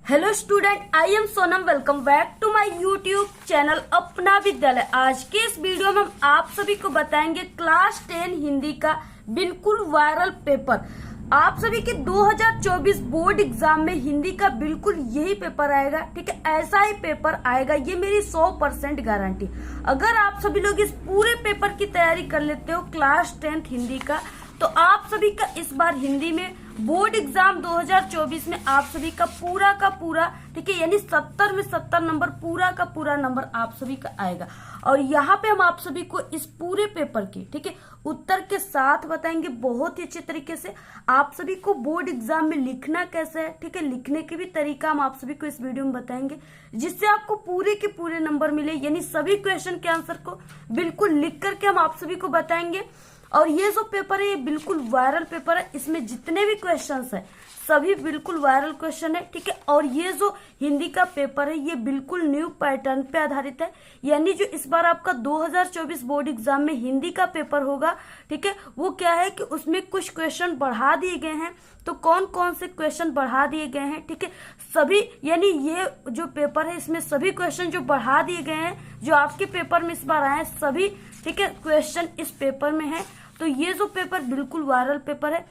Hello student, I am Sonam. Welcome back to my YouTube channel Apna Vidyalaya. आज के इस video में हम आप सभी को बताएंगे क्लास 10 हिंदी का बिल्कुल वायरल पेपर। आप सभी के 2024 बोर्ड एग्जाम में हिंदी का बिल्कुल यही पेपर आएगा। ठीक है, ऐसा ही पेपर आएगा, ये मेरी 100% गारंटी। अगर आप सभी लोग इस पूरे पेपर की तैयारी कर लेते हो क्लास 10 हिंदी का, तो आप सभी का इस बार हिंदी में बोर्ड एग्जाम 2024 में आप सभी का पूरा ठीक है, यानी 70 में 70 नंबर पूरा का पूरा नंबर आप सभी का आएगा। और यहाँ पे हम आप सभी को इस पूरे पेपर की ठीक है उत्तर के साथ बताएंगे बहुत ही अच्छे तरीके से। आप सभी को बोर्ड एग्जाम में लिखना कैसे है, ठीक है, लिखने के भी तरीका हम आप सभी को इस वीडियो में बताएंगे, जिससे आपको पूरे के पूरे नंबर मिले। यानी सभी क्वेश्चन के आंसर को बिल्कुल लिख करके हम आप सभी को बताएंगे। और ये जो पेपर है ये बिल्कुल वायरल पेपर है, इसमें जितने भी क्वेश्चंस है सभी बिल्कुल वायरल क्वेश्चन है। ठीक है, और ये जो हिंदी का पेपर है ये बिल्कुल न्यू पैटर्न पे आधारित है। यानी जो इस बार आपका 2024 बोर्ड एग्जाम में हिंदी का पेपर होगा, ठीक है, वो क्या है कि उसमें कुछ क्वेश्चन बढ़ा दिए गए हैं। तो कौन कौन से क्वेश्चन बढ़ा दिए गए हैं, ठीक है, सभी, यानी ये जो पेपर है इसमें सभी क्वेश्चन जो बढ़ा दिए गए हैं, जो आपके पेपर में इस बार आए हैं सभी, ठीक है, क्वेश्चन इस पेपर में है। तो ये जो पेपर बिल्कुल वायरल पेपर है।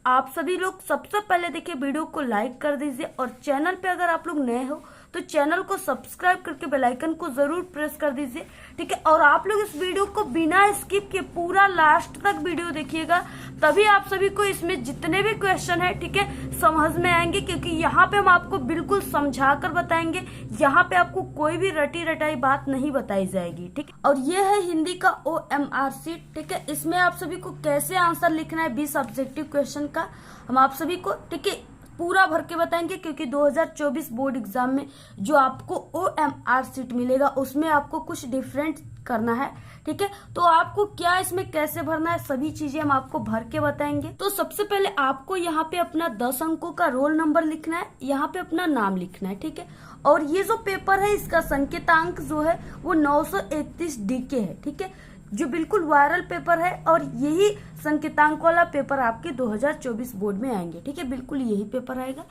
आप सभी लोग सबसे पहले देखिए वीडियो को लाइक कर दीजिए, और चैनल पे अगर आप लोग नए हो तो चैनल को सब्सक्राइब करके बेल आइकन को जरूर प्रेस कर दीजिए। ठीक है, और आप लोग इस वीडियो को बिना स्किप के पूरा लास्ट तक वीडियो देखिएगा, तभी आप सभी को इसमें जितने भी क्वेश्चन है ठीक है समझ में आएंगे, क्योंकि यहाँ पे हम आपको बिल्कुल समझा कर बताएंगे। यहाँ पे आपको कोई भी रटी रटाई बात नहीं बताई जाएगी। ठीक, और ये है हिंदी का OMR शीट। ठीक है, इसमें आप सभी को कैसे आंसर लिखना है 20 ऑब्जेक्टिव क्वेश्चन का हम आप सभी को ठीक है पूरा भर के बताएंगे, क्योंकि 2024 बोर्ड एग्जाम में जो आपको OMR शीट मिलेगा उसमें आपको कुछ डिफरेंट करना है। ठीक है, तो आपको क्या इसमें कैसे भरना है सभी चीजें हम आपको भर के बताएंगे। तो सबसे पहले आपको यहाँ पे अपना 10 अंकों का रोल नंबर लिखना है, यहाँ पे अपना नाम लिखना है। ठीक है, और ये जो पेपर है इसका संकेतांक जो है वो 931 DK है। ठीक है, जो बिल्कुल वायरल पेपर है, और यही संकेतांक वाला पेपर आपके 2024 बोर्ड में आएंगे। ठीक है, बिल्कुल यही पेपर आएगा।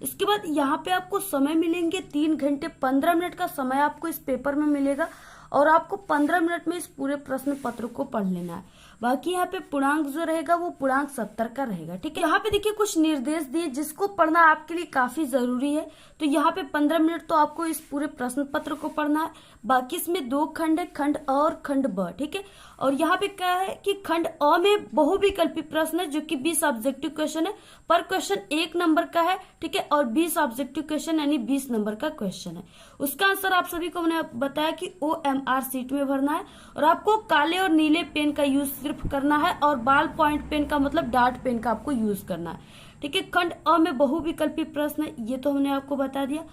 इसके बाद यहाँ पे आपको समय मिलेंगे 3 घंटे 15 मिनट का समय आपको इस पेपर में मिलेगा, और आपको 15 मिनट में इस पूरे प्रश्न पत्र को पढ़ लेना है। बाकी यहाँ पे पूर्णांक जो रहेगा वो पूर्णांक 70 का रहेगा। ठीक है, यहाँ पे देखिए कुछ निर्देश दिए जिसको पढ़ना आपके लिए काफी जरूरी है। तो यहाँ पे 15 मिनट तो आपको इस पूरे प्रश्न पत्र को पढ़ना है। बाकी इसमें 2 खंड है, खंड अ और खंड ब। ठीक है, और यहाँ पे क्या है कि खंड अ में बहुविकल्पी प्रश्न है, जो कि 20 ऑब्जेक्टिव क्वेश्चन है। पर क्वेश्चन 1 नंबर का है। ठीक है, और 20 ऑब्जेक्टिव क्वेश्चन यानी 20 नंबर का क्वेश्चन है। उसका आंसर आप सभी को मैंने बताया कि OMR शीट में भरना है, और आपको काले और नीले पेन का यूज सिर्फ करना है, और बाल पॉइंट पेन का मतलब डार्ट पेन का आपको यूज करना है। ठीक है, खंड अ में बहुविकल्पी प्रश्न है, ये तो हमने आपको बता दिया।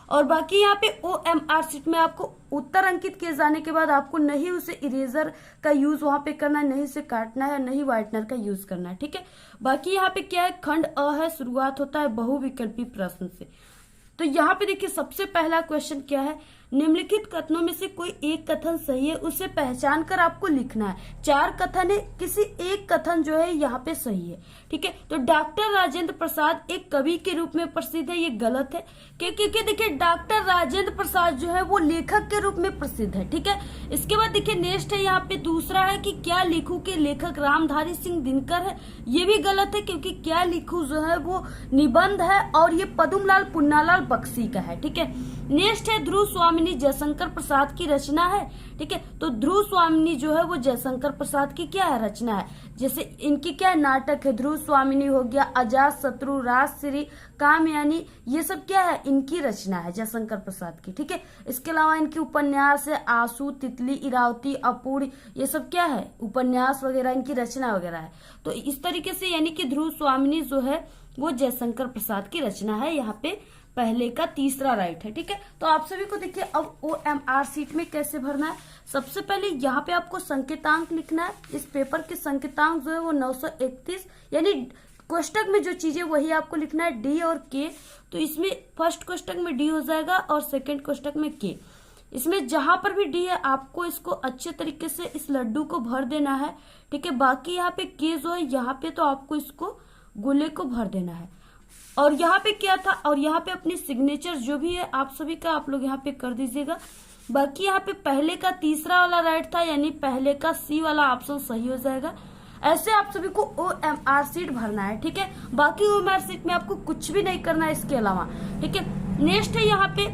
और बाकी यहाँ पे OMR शीट में आपको उत्तर अंकित किए जाने के बाद आपको नहीं उसे इरेजर का यूज वहां पे करना है, नहीं उसे काटना है, नहीं व्हाइटनर का यूज करना है। ठीक है, बाकी यहाँ पे क्या है, खंड अ है, शुरुआत होता है बहुविकल्पी प्रश्न से। तो यहाँ पे देखिए सबसे पहला क्वेश्चन क्या है, निम्नलिखित कथनों में से कोई एक कथन सही है, उसे पहचान कर आपको लिखना है। 4 कथन है, किसी एक कथन जो है यहाँ पे सही है। ठीक है, तो डॉक्टर राजेंद्र प्रसाद एक कवि के रूप में प्रसिद्ध है, ये गलत है। क्योंकि देखिए डॉक्टर राजेंद्र प्रसाद जो है वो लेखक के रूप में प्रसिद्ध है। ठीक है, इसके बाद देखिए नेक्स्ट है यहाँ पे दूसरा है कि क्या लिखूं के लेखक रामधारी सिंह दिनकर है, ये भी गलत है, क्योंकि क्या लिखूं जो है वो निबंध है, और ये पद्मलाल पुन्नालाल बख्शी का है। ठीक है, नेक्स्ट है ध्रुव स्वामिनी जयशंकर प्रसाद की रचना है। ठीक है, तो ध्रुव स्वामिनी जो है वो जयशंकर प्रसाद की क्या है रचना है। जैसे इनकी क्या है नाटक है, ध्रुव स्वामिनी हो गया, अजात शत्रु, राजश्री, कामयानी, ये सब क्या है इनकी रचना है जयशंकर प्रसाद की। ठीक है, इसके अलावा इनकी उपन्यास है आंसू, तितली, इरावती, अपूर्ण, ये सब क्या है उपन्यास वगैरह इनकी रचना वगैरह है। तो इस तरीके से यानी कि ध्रुव स्वामिनी जो है वो जयशंकर प्रसाद की रचना है। यहाँ पे पहले का तीसरा राइट है। ठीक है, तो आप सभी को देखिए अब OMR शीट में कैसे भरना है। सबसे पहले यहाँ पे आपको संकेतांक लिखना है। इस पेपर के संकेतांक जो है वो 931, यानी कोष्टक में जो चीजें वही आपको लिखना है, D और K। तो इसमें फर्स्ट कोष्टक में D हो जाएगा और सेकेंड कोष्टक में K। इसमें जहां पर भी D है आपको इसको अच्छे तरीके से इस लड्डू को भर देना है। ठीक है, बाकी यहाँ पे K जो है यहाँ पे तो आपको इसको गोले को भर देना है। और यहाँ पे क्या था, और यहाँ पे अपनी सिग्नेचर जो भी है आप सभी का आप लोग यहाँ पे कर दीजिएगा। बाकी यहाँ पे पहले का तीसरा वाला राइट था, यानी पहले का सी वाला ऑप्शन सही हो जाएगा। ऐसे आप सभी को OMR शीट भरना है, ठीक है। बाकी OMR शीट में आपको कुछ भी नहीं करना है इसके अलावा, ठीक है। नेक्स्ट है यहाँ पे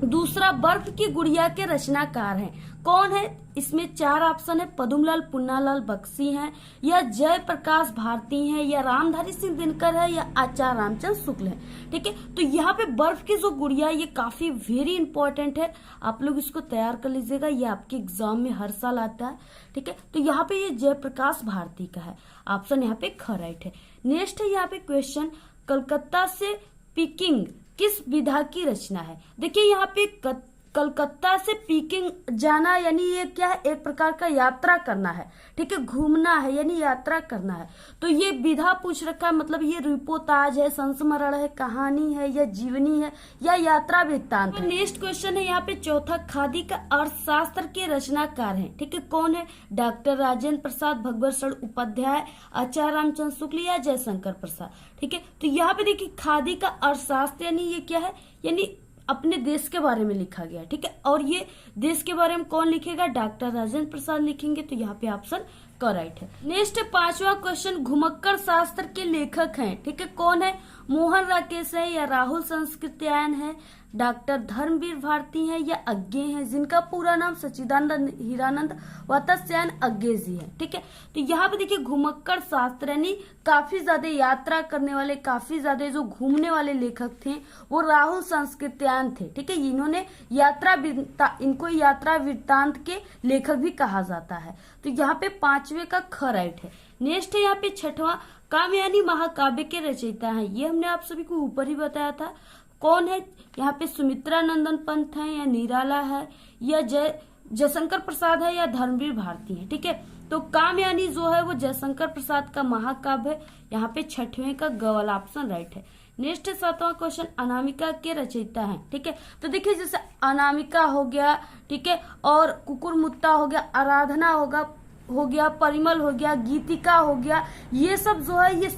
दूसरा, बर्फ की गुड़िया के रचनाकार हैं, कौन है? इसमें 4 ऑप्शन है। पद्मलाल पुन्नालाल बख्शी हैं, या जय प्रकाश भारती हैं, या रामधारी सिंह दिनकर है, या आचार्य रामचंद्र शुक्ल है, ठीक है। तो यहाँ पे बर्फ की जो गुड़िया ये काफी वेरी इंपॉर्टेंट है, आप लोग इसको तैयार कर लीजिएगा, ये आपके एग्जाम में हर साल आता है, ठीक है। तो यहाँ पे ये जय प्रकाश भारती का है, ऑप्शन यहाँ पे करेक्ट है। नेक्स्ट है यहाँ पे क्वेश्चन, कलकत्ता से पीकिंग किस विधा की रचना है? देखिए यहाँ पे कलकत्ता से पीकिंग जाना, यानी ये क्या है? एक प्रकार का यात्रा करना है, ठीक है। घूमना है यानी यात्रा करना है। तो ये विधा पूछ रखा है, मतलब ये रिपोर्टाज है, संस्मरण है, कहानी है, या जीवनी है, या यात्रा वृत्तांत है। नेक्स्ट क्वेश्चन है यहाँ पे चौथा, खादी का अर्थशास्त्र के रचनाकार हैं, ठीक है, कौन है? डॉक्टर राजेंद्र प्रसाद, भगवत शरण उपाध्याय, आचार्य रामचंद्र शुक्ल, या जयशंकर प्रसाद, ठीक है। तो यहाँ पे देखिए खादी का अर्थशास्त्र यानी ये क्या है? यानी अपने देश के बारे में लिखा गया, ठीक है। और ये देश के बारे में कौन लिखेगा? डॉक्टर राजेंद्र प्रसाद लिखेंगे। तो यहाँ पे ऑप्शन करेक्ट है। नेक्स्ट 5वां क्वेश्चन, घुमक्कड़ शास्त्र के लेखक हैं, ठीक है, कौन है? मोहन राकेश है, या राहुल संस्कृत्यायन है, डॉक्टर धर्मवीर भारती हैं, या अज्ञे हैं, जिनका पूरा नाम सच्चिदानंद हीरानंद वात्स्यायन अज्ञे जी है, ठीक है। तो यहाँ पे देखिए घुमक्कड़ शास्त्र यानी काफी ज्यादा यात्रा करने वाले, काफी ज्यादा जो घूमने वाले लेखक थे वो राहुल संस्कृत्यायन थे, ठीक है। इन्होंने इनको यात्रा वृत्तांत के लेखक भी कहा जाता है। तो यहाँ पे 5वें का करेक्ट है। नेक्स्ट है यहाँ पे 6वां, कामयानी महाकाव्य के रचयिता हैं, ये हमने आप सभी को ऊपर ही बताया था, कौन है? यहाँ पे सुमित्रा नंदन पंत है, या निराला है, या जयशंकर प्रसाद है, या धर्मवीर भारती है, ठीक है। तो कामयानी जो है वो जयशंकर प्रसाद का महाकाव्य है, यहाँ पे 6वें का ग वाला ऑप्शन राइट है। नेक्स्ट 7वां क्वेश्चन, अनामिका के रचयिता हैं, ठीक है। तो देखिए जैसे अनामिका हो गया, ठीक है, और कुकुरमुत्ता हो गया, आराधना हो गया, परिमल हो गया, गीतिका हो गया, ये सब जो है ये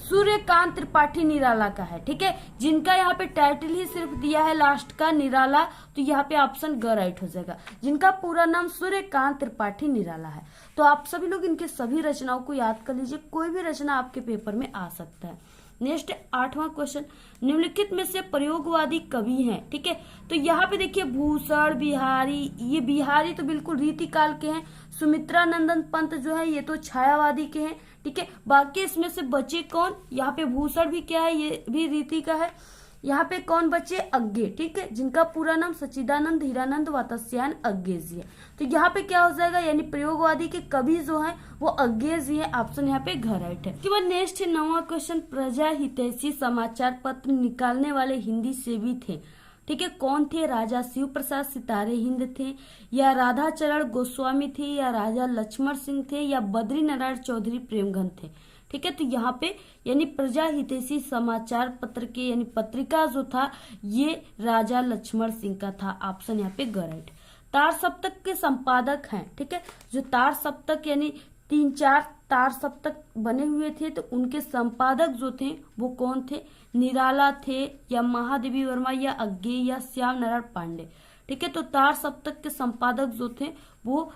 सूर्यकांत त्रिपाठी निराला का है, ठीक है, जिनका यहाँ पे टाइटल ही सिर्फ दिया है लास्ट का निराला। तो यहाँ पे ऑप्शन ग राइट हो जाएगा, जिनका पूरा नाम सूर्यकांत त्रिपाठी निराला है। तो आप सभी लोग इनके सभी रचनाओं को याद कर लीजिए, कोई भी रचना आपके पेपर में आ सकता है। नेक्स्ट 8वां क्वेश्चन, निम्नलिखित में से प्रयोगवादी कवि हैं, ठीक है। तो यहाँ पे देखिए भूषण बिहारी, ये बिहारी तो बिल्कुल रीति काल के हैं, सुमित्रा नंदन पंत जो है ये तो छायावादी के हैं, ठीक है। बाकी इसमें से बचे कौन? यहाँ पे भूषण भी क्या है? ये भी रीति का है। यहाँ पे कौन बचे? अज्ञे, ठीक है, जिनका पूरा नाम सच्चिदानंद हीरानंद वात्स्यायन अज्ञे जी है। तो यहाँ पे क्या हो जाएगा? यानी प्रयोगवादी के कवि जो है वो अज्ञे जी है, ऑप्शन यहाँ पे घर राइट है। उसके बाद नेक्स्ट 9वां क्वेश्चन, प्रजा हितैषी समाचार पत्र निकालने वाले हिंदी सेवी थे, ठीक है, कौन थे? राजा शिव प्रसाद सितारे हिंद थे, या राधा चरण गोस्वामी थे, या राजा लक्ष्मण सिंह थे, या बद्री नारायण चौधरी प्रेमघन थे, ठीक है। तो यहाँ पे यानी प्रजा हितैषी समाचार पत्र के यानी पत्रिका जो था ये राजा लक्ष्मण सिंह का था, ऑप्शन यहाँ पे गलत। तार सप्तक के संपादक हैं, ठीक है, जो तार सप्तक यानी 3-4 तार सप्तक बने हुए थे, तो उनके संपादक जो थे वो कौन थे? निराला थे, या महादेवी वर्मा, या अज्ञे, या श्याम नारायण पांडे, ठीक है। तो तार सप्तक के संपादक जो थे वो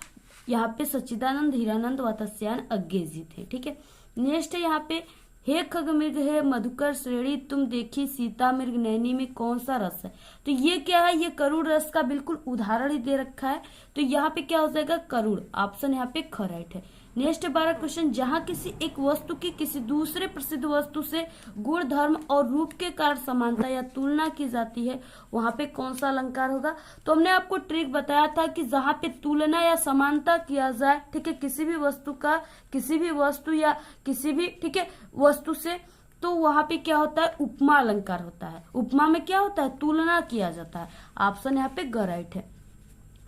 यहाँ पे सच्चिदानंद हीरानंद वात्स्यायन अज्ञे जी थे, ठीक है। नेक्स्ट है यहाँ पे, हे खग मृग है मधुकर श्रेणी तुम देखी सीता मृग नैनी में कौन सा रस है? तो ये क्या है? ये करुण रस का बिल्कुल उदाहरण ही दे रखा है। तो यहाँ पे क्या हो जाएगा? करुण, ऑप्शन यहाँ पे करेक्ट है। नेक्स्ट 12 क्वेश्चन, जहाँ किसी एक वस्तु की किसी दूसरे प्रसिद्ध वस्तु से गुण धर्म और रूप के कारण समानता या तुलना की जाती है वहां पे कौन सा अलंकार होगा? तो हमने आपको ट्रिक बताया था कि जहाँ पे तुलना या समानता किया जाए, ठीक है, किसी भी वस्तु का किसी भी वस्तु या किसी भी, ठीक है, वस्तु से, तो वहां पे क्या होता है? उपमा अलंकार होता है। उपमा में क्या होता है? तुलना किया जाता है, ऑप्शन यहाँ पे गलत है।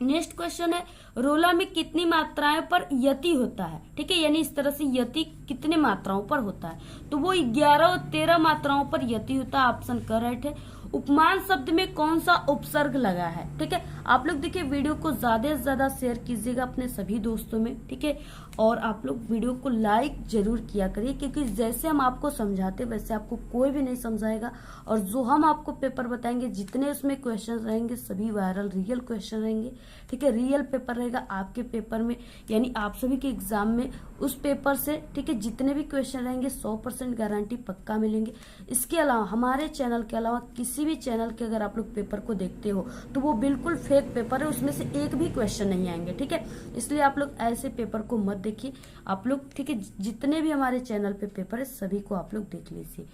नेक्स्ट क्वेश्चन है, रोला में कितनी मात्राएं पर यति होता है? ठीक है, यानी इस तरह से यति कितने मात्राओं पर होता है? तो वो 11 और 13 मात्राओं पर यति होता है, ऑप्शन करेक्ट है। उपमान शब्द में कौन सा उपसर्ग लगा है। ठीक है, आप लोग देखिए वीडियो को ज्यादा से ज्यादा शेयर कीजिएगा अपने सभी दोस्तों में। ठीक है, और आप लोग वीडियो को लाइक जरूर किया करिए, क्योंकि जैसे हम आपको समझाते वैसे आपको कोई भी नहीं समझाएगा। और जो हम आपको पेपर बताएंगे जितने उसमें क्वेश्चन रहेंगे सभी वायरल रियल क्वेश्चन रहेंगे। ठीक है, रियल पेपर रहेगा आपके पेपर में, यानी आप सभी के एग्जाम में उस पेपर से ठीक है जितने भी क्वेश्चन रहेंगे 100% गारंटी पक्का मिलेंगे। इसके अलावा हमारे चैनल के अलावा किसी भी चैनल के अगर आप लोग पेपर को देखते हो तो वो बिल्कुल फेक पेपर है, उसमें से एक भी क्वेश्चन नहीं आएंगे। ठीक है, इसलिए आप लोग ऐसे पेपर को मत देखिए आप लोग। ठीक है, जितने भी हमारे चैनल पे पेपर है सभी को आप लोग देख लीजिए।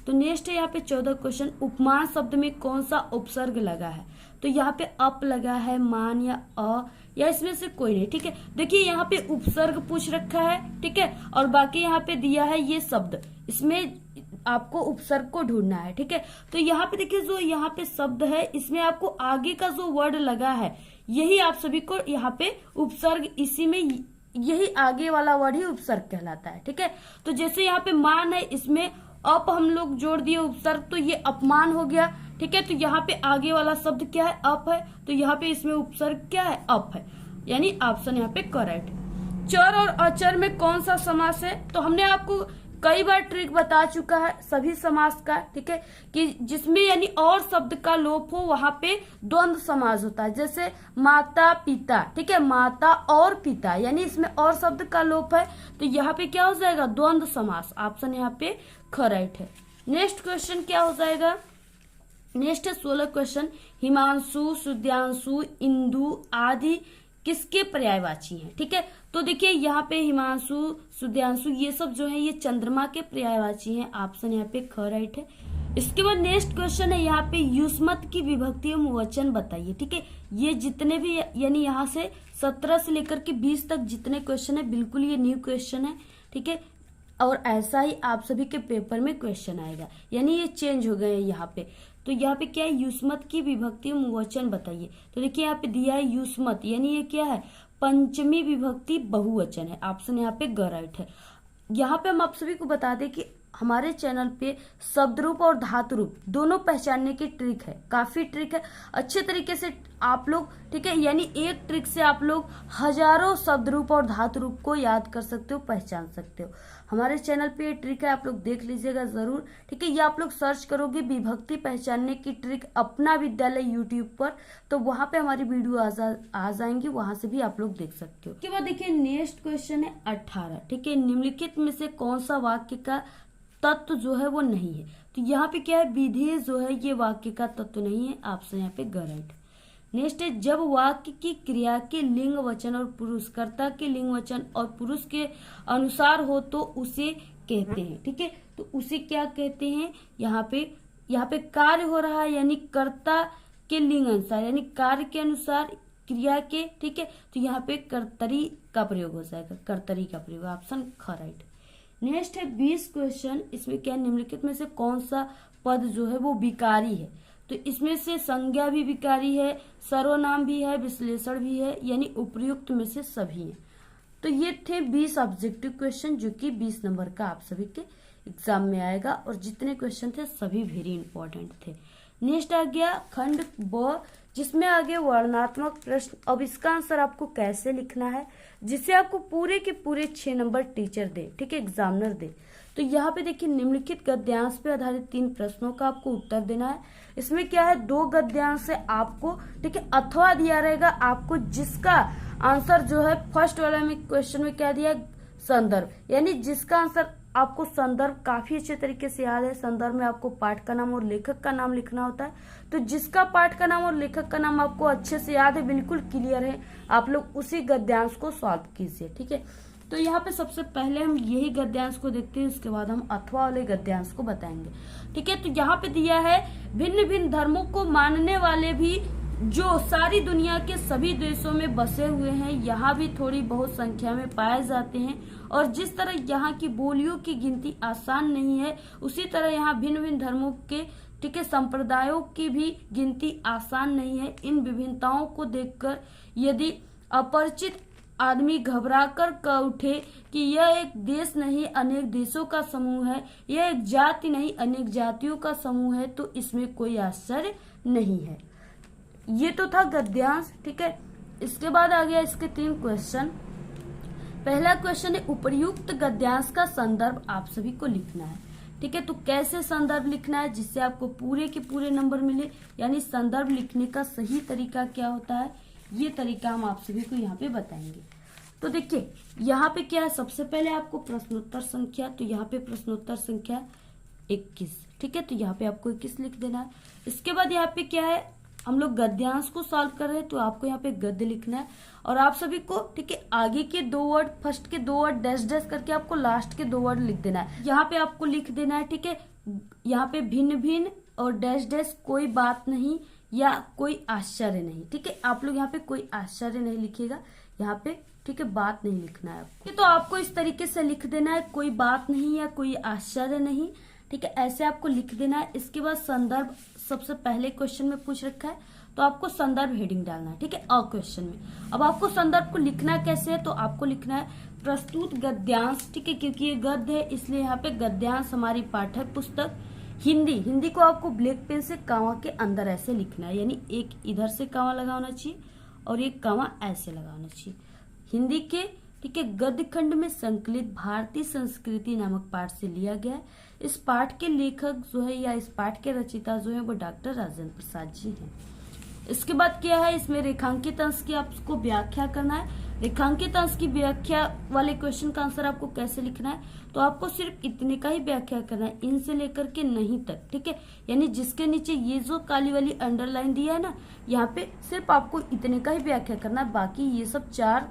तो नेक्स्ट है यहाँ पे 14 क्वेश्चन, उपमान शब्द में कौन सा उपसर्ग लगा है। तो यहाँ पे अप लगा है, मान या अ, या इसमें से कोई नहीं। ठीक है, देखिए यहाँ पे उपसर्ग पूछ रखा है। ठीक है, और बाकी यहाँ पे दिया है ये शब्द, इसमें आपको उपसर्ग को ढूंढना है। ठीक है, तो यहाँ पे देखिए जो यहाँ पे शब्द है इसमें आपको आगे का जो वर्ड लगा है यही आप सभी को यहाँ पे उपसर्ग, इसी में यही आगे वाला वर्ड ही उपसर्ग कहलाता है। ठीक है, तो जैसे यहाँ पे मान है इसमें अप हम लोग जोड़ दिए उपसर्ग, तो ये अपमान हो गया। ठीक है, तो यहाँ पे आगे वाला शब्द क्या है, अप है, तो यहाँ पे इसमें उपसर्ग क्या है, अप है, यानी ऑप्शन यहाँ पे करेक्ट। चर और अचर में कौन सा समास है। तो हमने आपको कई बार ट्रिक बता चुका है सभी समास का। ठीक है, कि जिसमें यानी और शब्द का लोप हो वहां पे द्वंद्व समास होता है, जैसे माता पिता। ठीक है, माता और पिता, यानी इसमें और शब्द का लोप है तो यहाँ पे क्या हो जाएगा, द्वंद्व समास। ऑप्शन यहाँ पे करेक्ट है। नेक्स्ट क्वेश्चन क्या हो जाएगा, नेक्स्ट है 16 क्वेश्चन, हिमांशु, सुधांशु, इंदु आदि किसके पर्यायवाची हैं। ठीक है, तो देखिए यहाँ पे हिमांशु, सुधांशु ये सब जो है ये चंद्रमा के पर्यायवाची हैं। ऑप्शन यहाँ पे करेक्ट है। इसके बाद नेक्स्ट क्वेश्चन है यहाँ पे युष्मत की विभक्ति एवं वचन बताइए। ठीक है, ये जितने भी यानी यहाँ से 17 से लेकर के 20 तक जितने क्वेश्चन है बिल्कुल ये न्यू क्वेश्चन है। ठीक है, और ऐसा ही आप सभी के पेपर में क्वेश्चन आएगा, यानी ये चेंज हो गए यहाँ पे। तो यहाँ पे क्या है, युष्मत की विभक्ति एवं वचन बताइए। तो देखिए यहाँ पे दिया है युष्मत, यानी ये क्या है, पंचमी विभक्ति बहुवचन है। ऑप्शन यहाँ पे करेक्ट है। यहाँ पे हम आप सभी को बता दें कि हमारे चैनल पे शब्द रूप और धातु रूप दोनों पहचानने की ट्रिक है, काफी ट्रिक है, अच्छे तरीके से आप लोग। ठीक है, यानी एक ट्रिक से आप लोग हजारों शब्द रूप और धातु रूप को याद कर सकते हो, पहचान सकते हो। हमारे चैनल पे ये ट्रिक है, आप लोग देख लीजिएगा जरूर। ठीक है, ये आप लोग सर्च करोगे विभक्ति पहचानने की ट्रिक अपना विद्यालय यूट्यूब पर, तो वहां पे हमारी वीडियो आ जाएंगी, वहां से भी आप लोग देख सकते हो। उसके बाद देखिए नेक्स्ट क्वेश्चन है 18। ठीक है, निम्नलिखित में से कौन सा वाक्य का तत्व जो है वो नहीं है। तो यहाँ पे क्या है, विधेय जो है ये वाक्य का तत्व नहीं है। ऑप्शन यहाँ पे करेक्ट। नेक्स्ट है, जब वाक्य की क्रिया के लिंग वचन और पुरुषकर्ता के लिंग वचन और पुरुष के अनुसार हो तो उसे कहते हैं। ठीक है, तो उसे क्या कहते हैं, यहाँ पे कार्य हो रहा है यानी कर्ता के लिंग अनुसार, यानी कार्य के अनुसार क्रिया के। ठीक है, तो यहाँ पे कर्तरी का प्रयोग हो जाएगा, कर्तरी का प्रयोग। Option correct. नेक्स्ट है 20 क्वेश्चन, इसमें क्या निम्नलिखित में से कौन सा पद जो है वो विकारी है। तो इसमें से संज्ञा भी विकारी है, सर्वनाम भी है, विश्लेषण भी है, यानी उपयुक्त में से सभी हैं। तो ये थे 20 ऑब्जेक्टिव क्वेश्चन जो कि 20 नंबर का आप सभी के एग्जाम में आएगा, और जितने क्वेश्चन थे सभी वेरी इंपॉर्टेंट थे। नेक्स्ट आ गया खंड ब, जिसमें आगे वर्णनात्मक प्रश्न। अब इसका आंसर आपको कैसे लिखना है, जिसे आपको पूरे के पूरे 6 नंबर टीचर दे, ठीक है, एग्जामिनर दे। तो यहाँ पे देखिए निम्नलिखित गद्यांश पे आधारित 3 प्रश्नों का आपको उत्तर देना है। इसमें क्या है, 2 गद्यांश से आपको, ठीक है, अथवा दिया रहेगा आपको, जिसका आंसर जो है फर्स्ट वाला में क्वेश्चन में क्या दिया, संदर्भ, यानी जिसका आंसर आपको संदर्भ काफी अच्छे तरीके से याद है। संदर्भ में आपको पाठ का नाम और लेखक का नाम लिखना होता है। तो जिसका पाठ का नाम और लेखक का नाम आपको अच्छे से याद है, बिल्कुल क्लियर है, आप लोग उसी गद्यांश को सॉल्व कीजिए। ठीक है, तो यहाँ पे सबसे पहले हम यही गद्यांश को देखते हैं, उसके बाद हम अथवा वाले गद्यांश को बताएंगे। ठीक है, तो यहाँ पे दिया है भिन्न भिन्न धर्मों को मानने वाले भी जो सारी दुनिया के सभी देशों में बसे हुए हैं, यहाँ भी थोड़ी बहुत संख्या में पाए जाते हैं। और जिस तरह यहाँ की बोलियों की गिनती आसान नहीं है, उसी तरह यहाँ भिन्न भिन्न धर्मों के, ठीक है, संप्रदायों की भी गिनती आसान नहीं है। इन विभिन्नताओं को देखकर यदि अपरिचित आदमी घबरा कर कह उठे कि यह एक देश नहीं अनेक देशों का समूह है, यह एक जाति नहीं अनेक जातियों का समूह है, तो इसमें कोई आश्चर्य नहीं है। ये तो था गद्यांश, ठीक है। इसके बाद आ गया इसके 3 क्वेश्चन। पहला क्वेश्चन है उपर्युक्त गद्यांश का संदर्भ आप सभी को लिखना है, ठीक है। तो कैसे संदर्भ लिखना है जिससे आपको पूरे के पूरे नंबर मिले, यानी संदर्भ लिखने का सही तरीका क्या होता है, ये तरीका हम आप सभी को यहाँ पे बताएंगे। तो देखिए यहाँ पे क्या है, सबसे पहले आपको प्रश्नोत्तर संख्या, तो यहाँ पे प्रश्नोत्तर संख्या 21, ठीक है। तो यहाँ पे आपको 21 लिख देना है। इसके बाद यहाँ पे क्या है, हम लोग गद्यांश को सॉल्व कर रहे हैं, तो आपको यहाँ पे गद्य लिखना है और आप सभी को, ठीक है, आगे के 2 वर्ड, फर्स्ट के 2 वर्ड डैश डैश करके आपको लास्ट के 2 वर्ड लिख देना है। यहाँ पे आपको लिख देना है, ठीक है, यहाँ पे भिन्न भिन्न और डैश डैश कोई बात नहीं या कोई आश्चर्य नहीं, ठीक है। आप लोग यहाँ पे कोई आश्चर्य नहीं लिखिएगा यहाँ पे, ठीक है, बात नहीं लिखना है आपको। तो आपको इस तरीके से लिख देना है, कोई बात नहीं या कोई आश्चर्य नहीं, ठीक है, ऐसे आपको लिख देना है। इसके बाद संदर्भ सबसे पहले क्वेश्चन में पूछ रखा है, तो आपको संदर्भ हेडिंग डालना है, ठीक है, अ क्वेश्चन में। अब आपको संदर्भ को लिखना कैसे है, तो आपको लिखना है प्रस्तुत गद्यांश, ठीक है, क्योंकि ये गद्य है इसलिए यहाँ पे गद्यांश हमारी पाठक पुस्तक हिंदी को आपको ब्लैक पेन से कामा के अंदर ऐसे लिखना है, यानी एक इधर से कामा लगाना चाहिए और एक कामा ऐसे लगाना चाहिए। हिंदी के, ठीक है, गद्य खंड में संकलित भारतीय संस्कृति नामक पाठ से लिया गया है। इस पाठ के लेखक जो है या इस पाठ के रचयिता जो है वो डॉक्टर राजेंद्र प्रसाद जी हैं। इसके बाद क्या है, इसमें रेखांकित अंश की आपको व्याख्या करना है। रेखांकित अंश की व्याख्या वाले क्वेश्चन का आंसर आपको कैसे लिखना है, तो आपको सिर्फ इतने का ही व्याख्या करना है, इन से लेकर के नहीं तक, ठीक है, यानी जिसके नीचे ये जो काली वाली अंडरलाइन दिया है ना, यहाँ पे सिर्फ आपको इतने का ही व्याख्या करना है, बाकी ये सब 4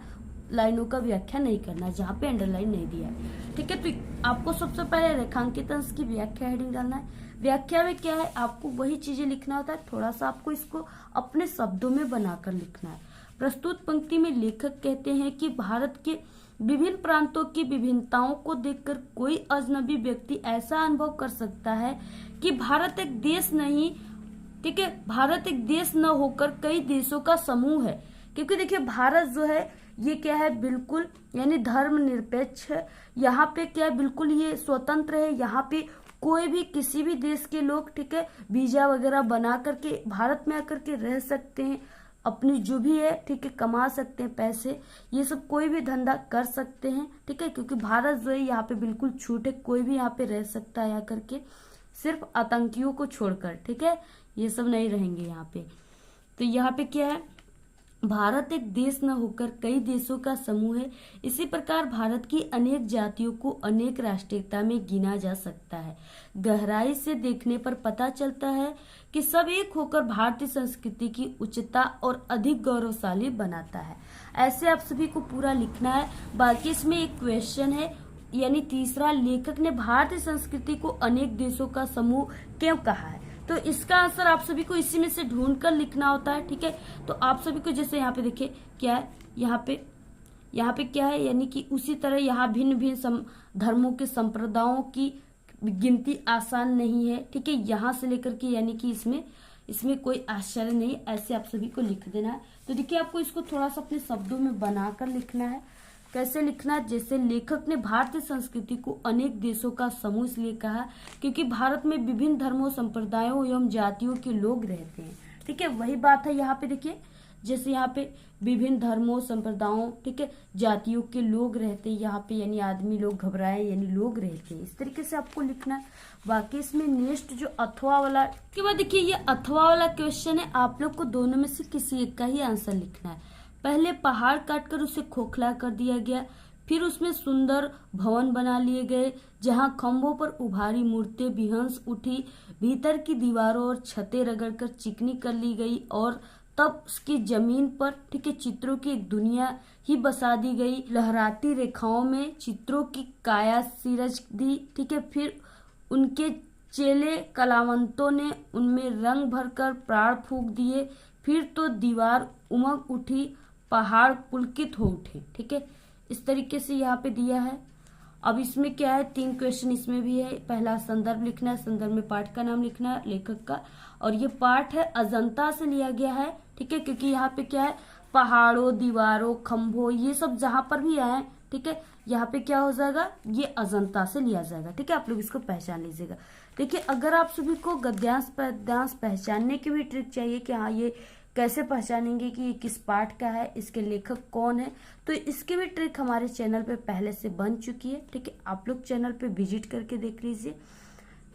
लाइनों का व्याख्या नहीं करना है जहाँ पे अंडरलाइन नहीं दिया है, ठीक है। तो आपको सबसे पहले रेखांकित अंश की व्याख्या हेडिंग डालना है। व्याख्या में क्या है, आपको वही चीजें लिखना होता है, थोड़ा सा आपको इसको अपने शब्दों में बनाकर लिखना है। प्रस्तुत पंक्ति में लेखक कहते हैं कि भारत के विभिन्न प्रांतों की विभिन्नताओं को देखकर कोई अजनबी व्यक्ति ऐसा अनुभव कर सकता है कि भारत एक देश नहीं, ठीक है, भारत एक देश न होकर कई देशों का समूह है। क्योंकि देखिए भारत जो है ये क्या है, बिल्कुल यानी धर्मनिरपेक्ष है, यहाँ पे क्या है, बिल्कुल ये स्वतंत्र है, यहाँ पे कोई भी किसी भी देश के लोग, ठीक है, वीजा वगैरह बना करके भारत में आकर के रह सकते हैं, अपनी जो भी है, ठीक है, कमा सकते हैं पैसे, ये सब कोई भी धंधा कर सकते हैं, ठीक है, क्योंकि भारत जो है यहाँ पे बिल्कुल छूट है, कोई भी यहाँ पे रह सकता है आकर के, सिर्फ आतंकियों को छोड़कर, ठीक है, ये सब नहीं रहेंगे यहाँ पे। तो यहाँ पे क्या है, भारत एक देश न होकर कई देशों का समूह है। इसी प्रकार भारत की अनेक जातियों को अनेक राष्ट्रीयता में गिना जा सकता है। गहराई से देखने पर पता चलता है कि सब एक होकर भारतीय संस्कृति की उच्चता और अधिक गौरवशाली बनाता है। ऐसे आप सभी को पूरा लिखना है। बाकी इसमें एक क्वेश्चन है, यानी तीसरा, लेखक ने भारतीय संस्कृति को अनेक देशों का समूह क्यों कहा है, तो इसका आंसर आप सभी को इसी में से ढूंढ कर लिखना होता है, ठीक है। तो आप सभी को जैसे यहाँ पे देखिए क्या है, यहाँ पे क्या है, यानी कि उसी तरह यहाँ भिन्न भिन्न धर्मों के संप्रदायों की गिनती आसान नहीं है, ठीक है, यहाँ से लेकर के, यानी कि इसमें कोई आश्चर्य नहीं, ऐसे आप सभी को लिख देना है। तो देखिए आपको इसको थोड़ा सा अपने शब्दों में बनाकर लिखना है। कैसे लिखना है, जैसे लेखक ने भारतीय संस्कृति को अनेक देशों का समूह इसलिए कहा क्योंकि भारत में विभिन्न धर्मों, संप्रदायों एवं जातियों के लोग रहते हैं, ठीक है, वही बात है यहाँ पे देखिए, जैसे यहाँ पे विभिन्न धर्मों, संप्रदायों, ठीक है, जातियों के लोग रहते हैं यहाँ पे, यानी आदमी लोग घबराए, यानी लोग रहते हैं, इस तरीके से आपको लिखना है। बाकी इसमें नेक्स्ट जो अथवा वाला के बाद देखिए, ये अथवा वाला क्वेश्चन है, आप लोग को दोनों में से किसी एक का ही आंसर लिखना है। पहले पहाड़ काटकर उसे खोखला कर दिया गया, फिर उसमें सुंदर भवन बना लिए गए जहां खंभों पर उभारी मूर्तें बिहंस उठी, भीतर की दीवारों और छतें रगड़कर चिकनी कर ली गई और तब उसकी जमीन पर, ठीक है, चित्रों की एक दुनिया ही बसा दी गई। लहराती रेखाओं में चित्रों की काया सिरज दी, ठीक है, फिर उनके चेले कलावंतों ने उनमें रंग भरकर प्राण फूंक दिए, फिर तो दीवार उमग उठी, पहाड़ पुलकित हो उठे, ठीक है, इस तरीके से यहाँ पे दिया है। अब इसमें क्या है, 3 क्वेश्चन इसमें भी है। पहला संदर्भ लिखना है, संदर्भ में पाठ का नाम लिखना है, लेखक का, और ये पाठ है अजंता से लिया गया है, ठीक है, क्योंकि यहाँ पे क्या है, पहाड़ों, दीवारों, खंभों, ये सब जहां पर भी आए, ठीक है, यहाँ पे क्या हो जाएगा, ये अजंता से लिया जाएगा। ठीक है, आप लोग इसको पहचान लीजिएगा। देखिए, अगर आप सभी को गद्यांश पद्यांश पहचानने की भी ट्रिक चाहिए कि हाँ ये कैसे पहचानेंगे कि ये किस पाठ का है, इसके लेखक कौन है, तो इसकी भी ट्रिक हमारे चैनल पे पहले से बन चुकी है। ठीक है, आप लोग चैनल पे विजिट करके देख लीजिए।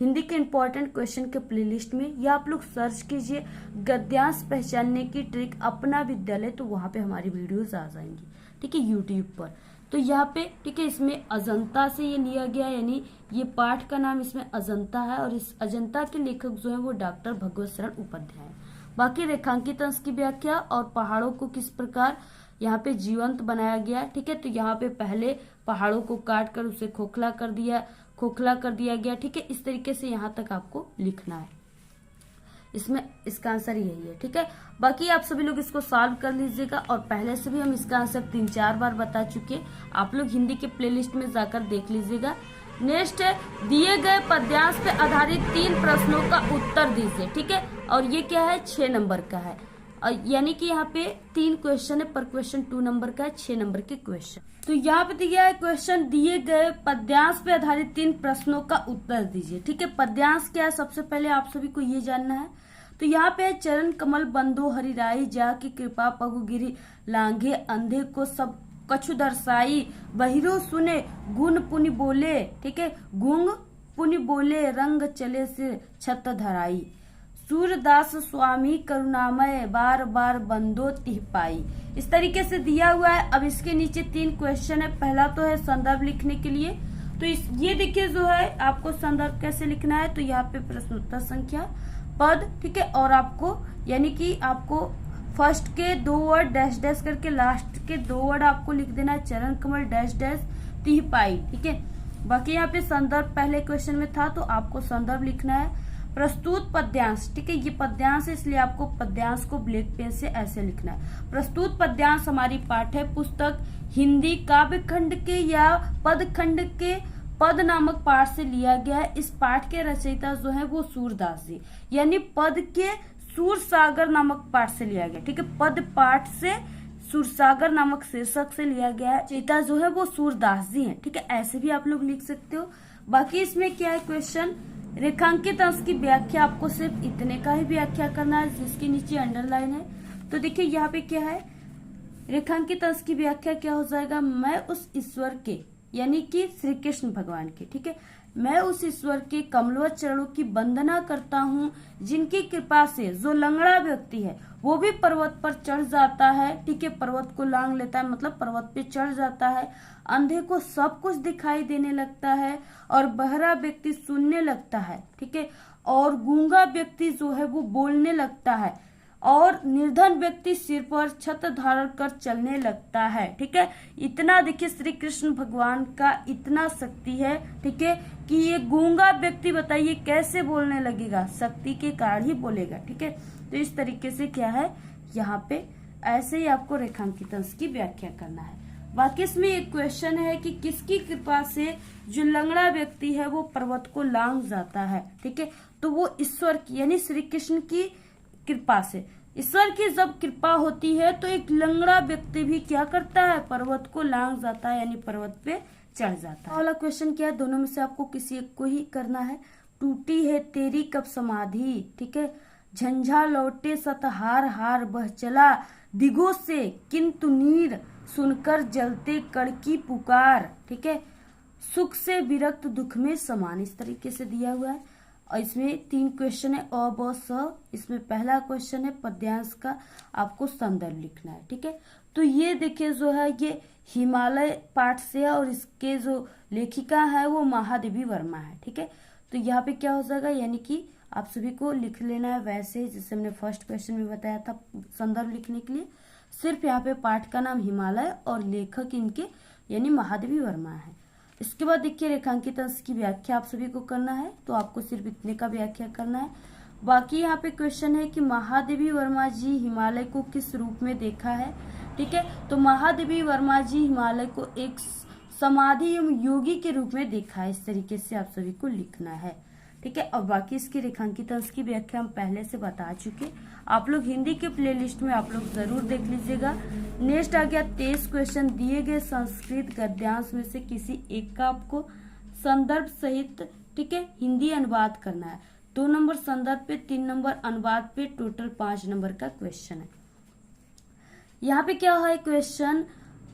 हिंदी के इंपॉर्टेंट क्वेश्चन के प्लेलिस्ट में, या आप लोग सर्च कीजिए गद्यांश पहचानने की ट्रिक अपना विद्यालय, तो वहां पे हमारी वीडियोस आ जाएंगी। ठीक है, यूट्यूब पर। तो यहाँ पे, ठीक है, इसमें अजंता से ये लिया गया, यानी ये पाठ का नाम इसमें अजंता है, और इस अजंता के लेखक जो है वो डॉक्टर भगवत शरण उपाध्याय है। बाकी रेखांकित अंश की व्याख्या और पहाड़ों को किस प्रकार यहाँ पे जीवंत बनाया गया। ठीक है, तो यहाँ पे पहले पहाड़ों को काट कर उसे खोखला कर दिया गया। ठीक है, इस तरीके से यहाँ तक आपको लिखना है। इसमें इसका आंसर यही है। ठीक है, बाकी आप सभी लोग इसको सॉल्व कर लीजिएगा, और पहले से भी हम इसका आंसर 3-4 बार बता चुके, आप लोग हिंदी के प्लेलिस्ट में जाकर देख लीजिएगा। नेक्स्ट है, दिए गए पद्यांश पे आधारित 3 प्रश्नों का उत्तर दीजिए। ठीक है, और ये क्या है, 6 नंबर का है, यानी कि यहाँ पे 3 क्वेश्चन है, पर क्वेश्चन 2 नंबर का है, 6 नंबर के क्वेश्चन। तो यहाँ पे दिया है क्वेश्चन, दिए गए पद्यांश पे आधारित 3 प्रश्नों का उत्तर दीजिए। ठीक है, पद्यांश क्या है, सबसे पहले आप सभी को ये जानना है। तो यहाँ पे चरण कमल बंदो हरिराई, जा की कृपा पगु गिरी लांघे, अंधे को सब कछु दर्शाई, बहिरो सुने गुण पुनि बोले। ठीक है, गुंग पुनि बोले, रंग चले से छत धराई, सूरदास स्वामी करुणामय, बार बार बंदो तिह पाई। इस तरीके से दिया हुआ है। अब इसके नीचे 3 क्वेश्चन है। पहला तो है संदर्भ लिखने के लिए, तो ये देखिए जो है आपको संदर्भ कैसे लिखना है। तो यहाँ पे प्रश्नोत्तर संख्या, पद, ठीक है, और आपको यानी कि आपको फर्स्ट के 2 वर्ड डैश डैश करके लास्ट के 2 वर्ड आपको लिख देना है, चरण कमल डैश डैश तिह पाई। ठीक है, बाकी यहाँ पे संदर्भ पहले क्वेश्चन में था, तो आपको संदर्भ लिखना है। प्रस्तुत पद्यांश, ठीक है, ये पद्यांश है इसलिए आपको पद्यांश को ब्लैक पेन से ऐसे लिखना है। प्रस्तुत पद्यांश हमारी पाठ्य पुस्तक हिंदी काव्य खंड के या पद खंड के पद नामक पाठ से लिया गया है। इस पाठ के रचयिता जो है वो सूरदास जी, यानी पद के सूरसागर नामक पाठ से लिया गया। ठीक है, पद पाठ से सूरसागर नामक शीर्षक से लिया गया है। रचयिता जो है वो सूरदास जी हैं। ठीक है, ऐसे भी आप लोग लिख सकते हो। बाकी इसमें क्या है क्वेश्चन, रेखांकित अंश की व्याख्या, आपको सिर्फ इतने का ही व्याख्या करना है, जिसके नीचे अंडरलाइन है। तो देखिए यहाँ पे क्या है, रेखांकित अंश की व्याख्या क्या हो जाएगा, मैं उस ईश्वर के, यानी कि श्री कृष्ण भगवान के, ठीक है, मैं उस ईश्वर के कमलवत चरणों की वंदना करता हूँ, जिनकी कृपा से जो लंगड़ा व्यक्ति है वो भी पर्वत पर चढ़ जाता है। ठीक है, पर्वत को लांग लेता है, मतलब पर्वत पे चढ़ जाता है। अंधे को सब कुछ दिखाई देने लगता है, और बहरा व्यक्ति सुनने लगता है। ठीक है, और गूंगा व्यक्ति जो है वो बोलने लगता है, और निर्धन व्यक्ति सिर पर छत्र धारण कर चलने लगता है। ठीक है, इतना देखिए श्री कृष्ण भगवान का इतना शक्ति है। ठीक है, कि ये गूंगा व्यक्ति बताइए कैसे बोलने लगेगा, शक्ति के कारण ही बोलेगा। ठीक है, तो इस तरीके से क्या है, यहाँ पे ऐसे ही आपको रेखांकित अंश की व्याख्या करना है। बाकी इसमें एक क्वेश्चन है कि किसकी कृपा से जो लंगड़ा व्यक्ति है वो पर्वत को लांग जाता है। ठीक है, तो वो ईश्वर की, यानी श्री कृष्ण की कृपा से। ईश्वर की जब कृपा होती है तो एक लंगड़ा व्यक्ति भी क्या करता है, पर्वत को लांग जाता है, यानी पर्वत पे चढ़ जाता है। वाला क्वेश्चन क्या है, दोनों में से आपको किसी एक को ही करना है। टूटी है तेरी कब समाधि, ठीक है, झंझा लौटे सतहार हार बह चला, दिगों से किंतु नीर सुनकर जलते कड़की पुकार। ठीक है, सुख से विरक्त दुख में समान, इस तरीके से दिया हुआ है। और इसमें 3 क्वेश्चन है, अ ब स। इसमें पहला क्वेश्चन है पद्यांश का, आपको संदर्भ लिखना है। ठीक है, तो ये देखिए जो है ये हिमालय पाठ से है, और इसके जो लेखिका है वो महादेवी वर्मा है। ठीक है, तो यहाँ पे क्या हो जाएगा, यानी कि आप सभी को लिख लेना है वैसे जैसे हमने फर्स्ट क्वेश्चन में बताया था संदर्भ लिखने के लिए। सिर्फ यहाँ पे पाठ का नाम हिमालय और लेखक इनके यानी महादेवी वर्मा है। इसके बाद देखिए रेखांकित अंश की व्याख्या आप सभी को करना है, तो आपको सिर्फ इतने का व्याख्या करना है। बाकी यहाँ पे क्वेश्चन है कि महादेवी वर्मा जी हिमालय को किस रूप में देखा है। ठीक है, तो महादेवी वर्मा जी हिमालय को एक समाधि एवं योगी के रूप में देखा है। इस तरीके से आप सभी को लिखना है। ठीक है। और बाकी इसकी रेखांकित अंश की व्याख्या हम पहले से बता चुके। आप लोग हिंदी के प्लेलिस्ट में आप लोग जरूर देख लीजिएगा। नेक्स्ट आ गया 23 क्वेश्चन। दिए गए संस्कृत गद्यांश में से किसी एक का आपको संदर्भ सहित, ठीक है, हिंदी अनुवाद करना है। 2 नंबर संदर्भ पे, 3 नंबर अनुवाद पे, टोटल 5 नंबर का क्वेश्चन है। यहाँ पे क्या है क्वेश्चन,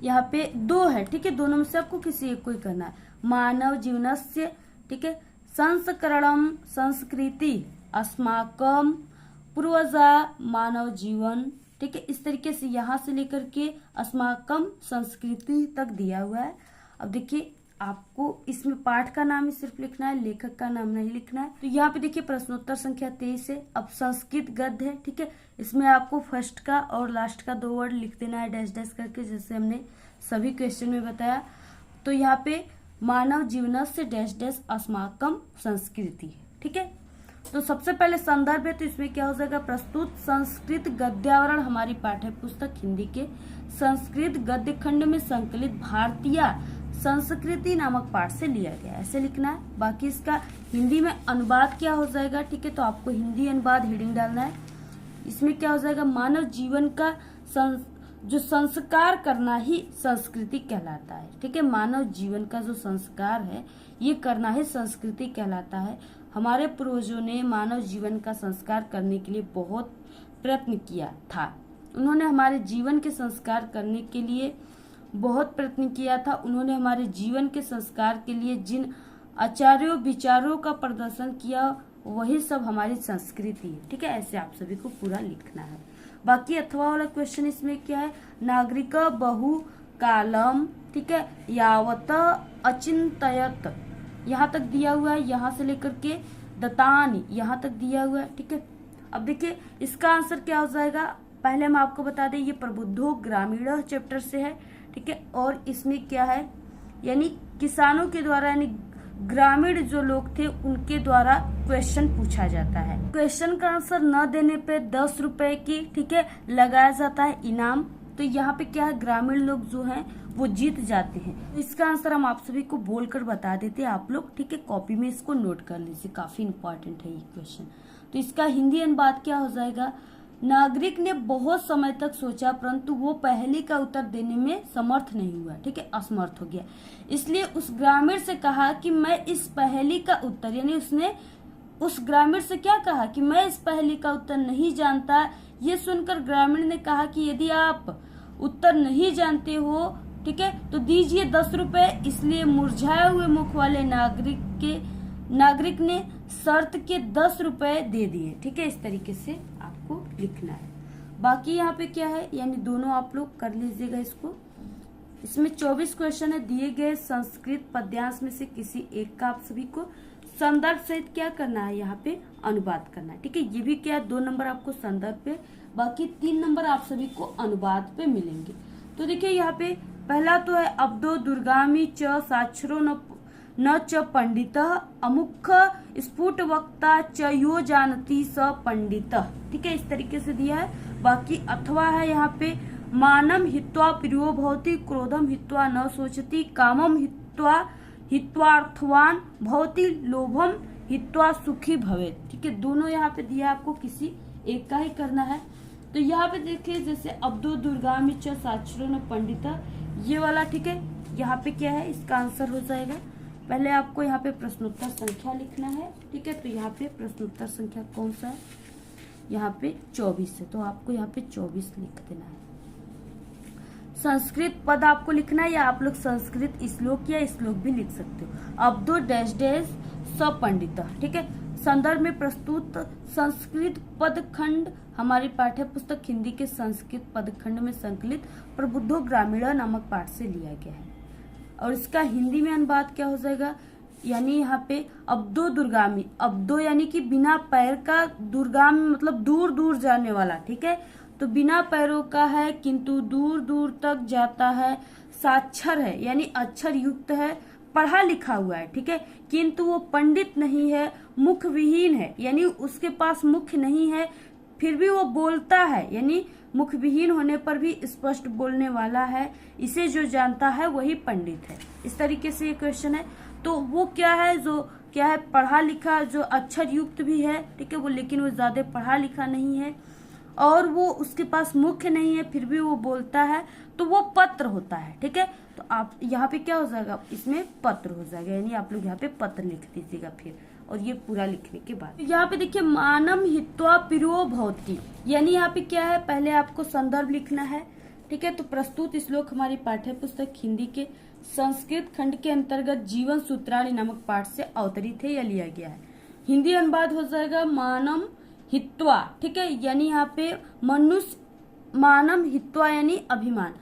यहाँ पे 2 है, ठीक है। दोनों में से आपको किसी एक को ही करना है। मानव जीवनस्य, ठीक है, संस्करणम संस्कृति अस्माकम पूर्वजा मानव जीवन, ठीक है। इस तरीके से यहाँ से लेकर के अस्माकम संस्कृति तक दिया हुआ है। अब देखिए आपको इसमें पाठ का नाम ही सिर्फ लिखना है, लेखक का नाम नहीं लिखना है। तो यहाँ पे देखिए प्रश्नोत्तर संख्या 23 है। अब संस्कृत गद्य है, ठीक है। इसमें आपको फर्स्ट का और लास्ट का 2 वर्ड लिख देना है डैश डैश करके, जैसे हमने सभी क्वेश्चन में बताया। तो यहाँ पे मानव जीवन से डैश डैश अस्माकम संस्कृति है, ठीक है। तो सबसे पहले संदर्भ है, तो इसमें क्या हो जाएगा, प्रस्तुत संस्कृत गद्यावरण हमारी पाठ्य पुस्तक हिंदी के संस्कृत गद्य खंड में संकलित भारतीय संस्कृति नामक पाठ से लिया गया, ऐसे लिखना है। बाकी इसका हिंदी में अनुवाद क्या हो जाएगा, ठीक है। तो आपको हिंदी अनुवाद हेडिंग डालना है। इसमें क्या हो जाएगा, मानव जीवन का जो संस्कार करना ही संस्कृति कहलाता है, ठीक है। मानव जीवन का जो संस्कार है ये करना ही संस्कृति कहलाता है। हमारे पूर्वजों ने मानव जीवन का संस्कार करने के लिए बहुत प्रयत्न किया था। उन्होंने हमारे जीवन के संस्कार करने के लिए बहुत प्रयत्न किया था। उन्होंने हमारे जीवन के संस्कार के लिए जिन आचार्यों विचारों का प्रदर्शन किया वही सब हमारी संस्कृति है, ठीक है। ऐसे आप सभी को पूरा लिखना है। बाकी अथवा वाला क्वेश्चन इसमें क्या है, नागरिक बहु कालम, ठीक है, यावत अचिंतयत, यहाँ तक दिया हुआ है। यहाँ से लेकर के दतानी यहाँ तक दिया हुआ है, ठीक है। अब देखिए इसका आंसर क्या हो जाएगा, पहले हम आपको बता दें ये प्रबुद्धो ग्रामीण चैप्टर से है, ठीक है। और इसमें क्या है, यानी किसानों के द्वारा, यानी ग्रामीण जो लोग थे उनके द्वारा क्वेश्चन पूछा जाता है। क्वेश्चन का आंसर न देने पे 10 रुपए की, ठीक है, लगाया जाता है इनाम। तो यहाँ पे क्या है, ग्रामीण लोग जो हैं वो जीत जाते हैं। इसका आंसर हम आप सभी को बोलकर बता देते हैं, आप लोग, ठीक है, कॉपी में इसको नोट कर लीजिए, काफी इंपॉर्टेंट है ये क्वेश्चन। तो इसका हिंदी अनुवाद क्या हो जाएगा, नागरिक ने बहुत समय तक सोचा परंतु वो पहेली का उत्तर देने में समर्थ नहीं हुआ, ठीक है, असमर्थ हो गया। इसलिए उस ग्रामीण से कहा कि मैं इस पहेली का उत्तर, यानी उसने उस ग्रामीण से क्या कहा कि मैं इस पहेली का उत्तर नहीं जानता। ये सुनकर ग्रामीण ने कहा कि यदि आप उत्तर नहीं जानते हो, ठीक है, तो दीजिए 10 रुपए। इसलिए मुरझाए हुए मुख वाले नागरिक ने शर्त के 10 रुपए दे दिए, ठीक है। इस तरीके से आपको लिखना है। बाकी यहाँ पे क्या है, यानी दोनों आप लोग कर लीजिएगा इसको। इसमें 24 क्वेश्चन है। दिए गए संस्कृत पद्यांश में से किसी एक का आप सभी को संदर्भ सहित क्या करना है, यहाँ पे अनुवाद करना है, ठीक है। ये भी क्या है, 2 नंबर आपको संदर्भ पे, बाकी 3 नंबर आप सभी को अनुवाद पे मिलेंगे। तो देखिए यहाँ पे पहला तो है अब्दो दुर्गामी च साक्षरो न च पंडित अमुख स्फुट वक्ता च यो जानती स पंडित, ठीक है, इस तरीके से दिया है। बाकी अथवा है यहाँ पे मानम हित्वा प्रियो भवति क्रोधम हित्वा न सोचती कामम हित्वा हित्वार्थवान भवति लोभम हित्वा सुखी भवेत, ठीक है। दोनों यहाँ पे दिया, आपको किसी एक का ही करना है। तो यहाँ पे देखिए जैसे अब्दो दुर्गामी च साक्षरो न पंडित, ये वाला, ठीक है। यहाँ पे क्या है, इसका आंसर हो जाएगा, पहले आपको यहाँ पे प्रश्नोत्तर संख्या लिखना है, ठीक है। तो यहाँ पे प्रश्नोत्तर संख्या कौन सा है, यहाँ पे 24 है, तो आपको यहाँ पे 24 लिख देना है। संस्कृत पद आपको लिखना है, या आप लोग संस्कृत श्लोक या श्लोक भी लिख सकते हो। अब्दो डैश डैश स पंडित, ठीक है। संदर्भ में प्रस्तुत संस्कृत पदखंड हमारी पाठ्य पुस्तक हिंदी के संस्कृत पदखंड में संकलित प्रबुद्धो ग्रामीण नामक पाठ से लिया गया है। और इसका हिंदी में अनुवाद क्या हो जाएगा, यानी यहाँ पे अब्दो दुर्गामी, अब्दो यानी कि बिना पैर का, दुर्गामी मतलब दूर दूर जाने वाला, ठीक है। तो बिना पैरों का है किंतु दूर दूर तक जाता है, साक्षर है यानी अक्षर युक्त है, पढ़ा लिखा हुआ है, ठीक है, किंतु वो पंडित नहीं है, मुख विहीन है यानी उसके पास मुख नहीं है, फिर भी वो बोलता है, यानी मुख विहीन होने पर भी स्पष्ट बोलने वाला है, इसे जो जानता है वही पंडित है। इस तरीके से ये क्वेश्चन है। तो वो क्या है, जो क्या है, पढ़ा लिखा जो अक्षर युक्त भी है, ठीक है वो, लेकिन वो ज्यादा पढ़ा लिखा नहीं है और वो उसके पास मुख्य नहीं है फिर भी वो बोलता है, तो वो पत्र होता है। ठीक है, तो आप यहाँ पे क्या हो जाएगा, इसमें पत्र हो जाएगा, यानी आप लोग यहाँ पे पत्र लिख दीजिएगा फिर, और ये पूरा लिखने के बाद यहाँ पे देखिए मानम हित्वा पिरो भवति, यानी यहाँ पे क्या है, पहले आपको संदर्भ लिखना है। ठीक है, तो प्रस्तुत श्लोक हमारी पाठ्य पुस्तक हिंदी के संस्कृत खंड के अंतर्गत जीवन सूत्राणी नामक पाठ से अवतरित है या लिया गया है। हिंदी अनुवाद हो जाएगा मानम हित्वा। ठीक है, यानी यहाँ पे मनुष्य, मानम हित्वा यानी अभिमान,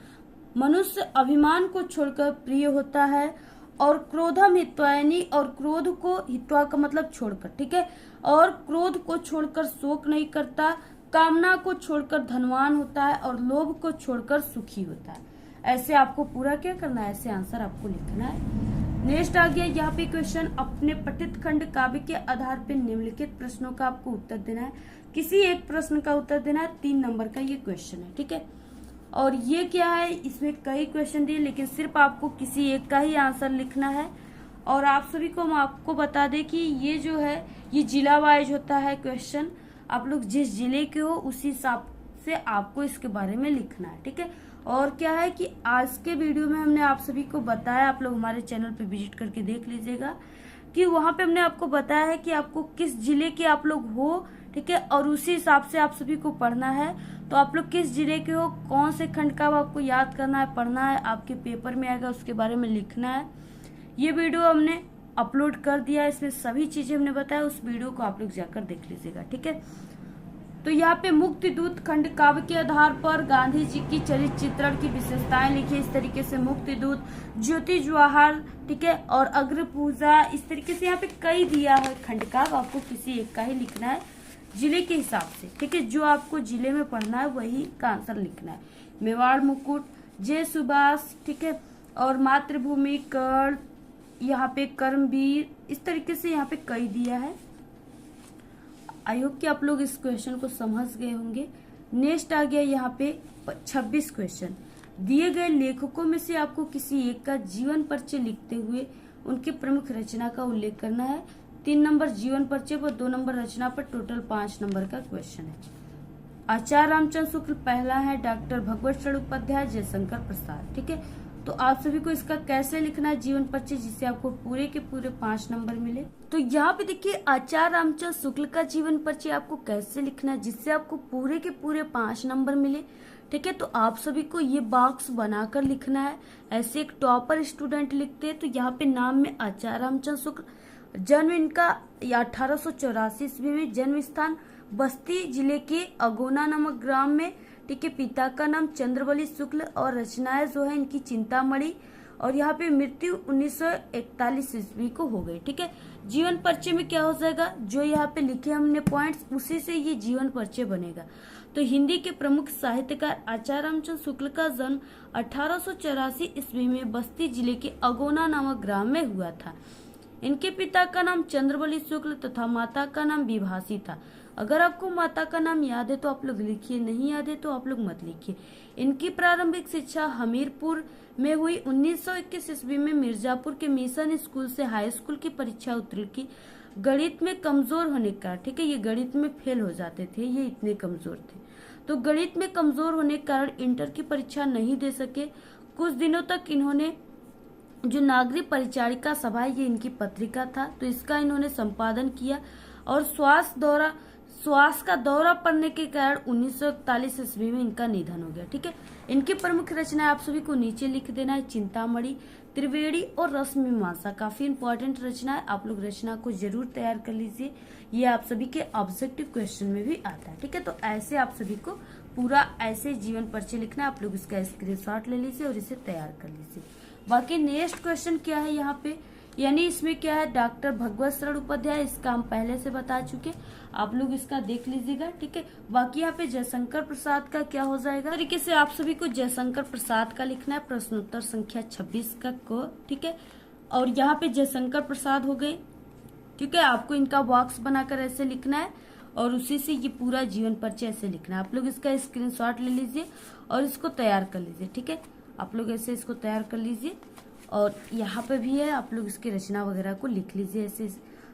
मनुष्य अभिमान को छोड़कर प्रिय होता है, और क्रोधम हित्वा यानी, और क्रोध को, हित्वा का मतलब छोड़कर। ठीक है, और क्रोध को छोड़कर शोक नहीं करता, कामना को छोड़कर धनवान होता है, और लोभ को छोड़कर सुखी होता है। ऐसे आपको पूरा क्या करना है, ऐसे आंसर आपको लिखना है। नेक्स्ट आ गया यहाँ पे क्वेश्चन, अपने पठित खंड काव्य के आधार पर निम्नलिखित प्रश्नों का आपको उत्तर देना है। किसी एक प्रश्न का उत्तर देना है, 3 नंबर का ये क्वेश्चन है। ठीक है, और ये क्या है, इसमें कई क्वेश्चन दिए लेकिन सिर्फ आपको किसी एक का ही आंसर लिखना है। और आप सभी को हम आपको बता दें कि ये जो है ये जिला वाइज होता है क्वेश्चन, आप लोग जिस जिले के हो उसी हिसाब से आपको इसके बारे में लिखना है। ठीक है, और क्या है कि आज के वीडियो में हमने आप सभी को बताया, आप लोग हमारे चैनल पे विजिट करके देख लीजिएगा कि वहां पे हमने आपको बताया है कि आपको किस जिले के आप लोग हो। ठीक है, और उसी हिसाब से आप सभी को पढ़ना है। तो आप लोग किस जिले के हो, कौन से खंड का आपको याद करना है, पढ़ना है, आपके पेपर में आएगा उसके बारे में लिखना है। ये वीडियो हमने अपलोड कर दिया है, इसमें सभी चीजें हमने बताया, उस वीडियो को आप लोग जाकर देख लीजिएगा। ठीक है, तो यहाँ पे मुक्ति दूत खंड काव्य के आधार पर गांधी जी की चरित्र चित्रण की विशेषताएं लिखी। इस तरीके से मुक्ति दूत, ज्योति जवाहर, ठीक है, और अग्र पूजा, इस तरीके से यहाँ पे कई दिया है खंड काव्य, आपको किसी एक का ही लिखना है जिले के हिसाब से। ठीक है, जो आपको जिले में पढ़ना है वही का आंसर लिखना है। मेवाड़ मुकुट, जय सुभाष, ठीक है, और मातृभूमि, कर्ण, यहाँ पे कर्मवीर, इस तरीके से यहाँ पे कई दिया है। आई होप कि आप लोग इस क्वेश्चन को समझ गए होंगे। नेक्स्ट आ गया यहाँ पे 26 क्वेश्चन। दिए गए लेखकों में से आपको किसी एक का जीवन परिचय लिखते हुए उनके प्रमुख रचना का उल्लेख करना है। 3 नंबर जीवन परिचय पर, 2 नंबर रचना पर, टोटल 5 नंबर का क्वेश्चन है। आचार्य रामचंद्र शुक्ल पहला है, डॉक्टर भगवत चरण उपाध्याय, जयशंकर प्रसाद। ठीक है, तो आप सभी को इसका कैसे लिखना है जीवन परिचय, जिससे आपको पूरे के पूरे 5 नंबर मिले। तो यहाँ पे देखिए आचार्य रामचंद्र शुक्ल का जीवन परिचय आपको कैसे लिखना है जिससे आपको पूरे के पूरे 5 नंबर मिले। ठीक है, तो आप सभी को ये बॉक्स बनाकर लिखना है। ऐसे एक टॉपर स्टूडेंट लिखते हैं, तो यहाँ पे नाम में आचार्य रामचंद्र शुक्ल, जन्म इनका 1884 ईस्वी में, जन्म स्थान बस्ती जिले के अगोना नामक ग्राम में। ठीक है, पिता का नाम चंद्रबली शुक्ल, और रचनाएं जो है इनकी चिंतामणि, और यहाँ पे मृत्यु 1941 ईस्वी को हो गई। ठीक है, जीवन परिचय में क्या हो जाएगा, जो यहाँ पे लिखे हमने पॉइंट्स, उसी से ये जीवन परिचय बनेगा। तो हिंदी के प्रमुख साहित्यकार आचार्य रामचंद्र शुक्ल का जन्म 1884 ईस्वी में बस्ती जिले के अगोना नामक ग्राम में हुआ था। इनके पिता का नाम चंद्रबली शुक्ल तथा माता का नाम विभासी था। अगर आपको माता का नाम याद है तो आप लोग लिखिए, नहीं याद है तो आप लोग मत लिखिए। इनकी प्रारंभिक शिक्षा हमीरपुर में हुई। 1921 ईस्वी में मिर्जापुर के मिशन स्कूल से हाई स्कूल की परीक्षा उत्तीर्ण की। गणित में कमजोर होने का, ठीक है, ये गणित में फेल हो जाते थे, ये इतने कमजोर थे, तो गणित में कमजोर होने के कारण इंटर की परीक्षा नहीं दे सके। कुछ दिनों तक इन्होंने जो नागरिक परिचारिका सभा, ये इनकी पत्रिका था, तो इसका इन्होंने संपादन किया। और श्वास का दौरा पड़ने के कारण 1941 ईस्वी में इनका निधन हो गया। ठीक है, इनकी प्रमुख रचनाएं आप सभी को नीचे लिख देना है। चिंतामणि, त्रिवेणी और रसमीमांसा, काफी इंपॉर्टेंट रचना है, आप लोग रचना को जरूर तैयार कर लीजिए, ये आप सभी के ऑब्जेक्टिव क्वेश्चन में भी आता है। ठीक है, तो ऐसे आप सभी को पूरा ऐसे जीवन परिचय लिखना है, आप लोग इसका स्क्रीनशॉट ले लीजिए और इसे तैयार कर लीजिए। बाकी नेक्स्ट क्वेश्चन क्या है यहाँ पे, यानी इसमें क्या है, डॉक्टर भगवत चरण उपाध्याय, इसका हम पहले से बता चुके, आप लोग इसका देख लीजिएगा। ठीक है, बाकी यहाँ पे जयशंकर प्रसाद का क्या हो जाएगा, तरीके से आप सभी को जयशंकर प्रसाद का लिखना है, प्रश्नोत्तर संख्या 26 का को। ठीक है, और यहाँ पे जयशंकर प्रसाद हो गए। ठीक है, आपको इनका बॉक्स बनाकर ऐसे लिखना है और उसी से ये पूरा जीवन परिचय ऐसे लिखना है। आप लोग इसका स्क्रीनशॉट ले लीजिए और इसको तैयार कर लीजिए। ठीक है, आप लोग ऐसे इसको तैयार कर लीजिए, और यहाँ पे भी है, आप लोग इसकी रचना वगैरह को लिख लीजिए ऐसे,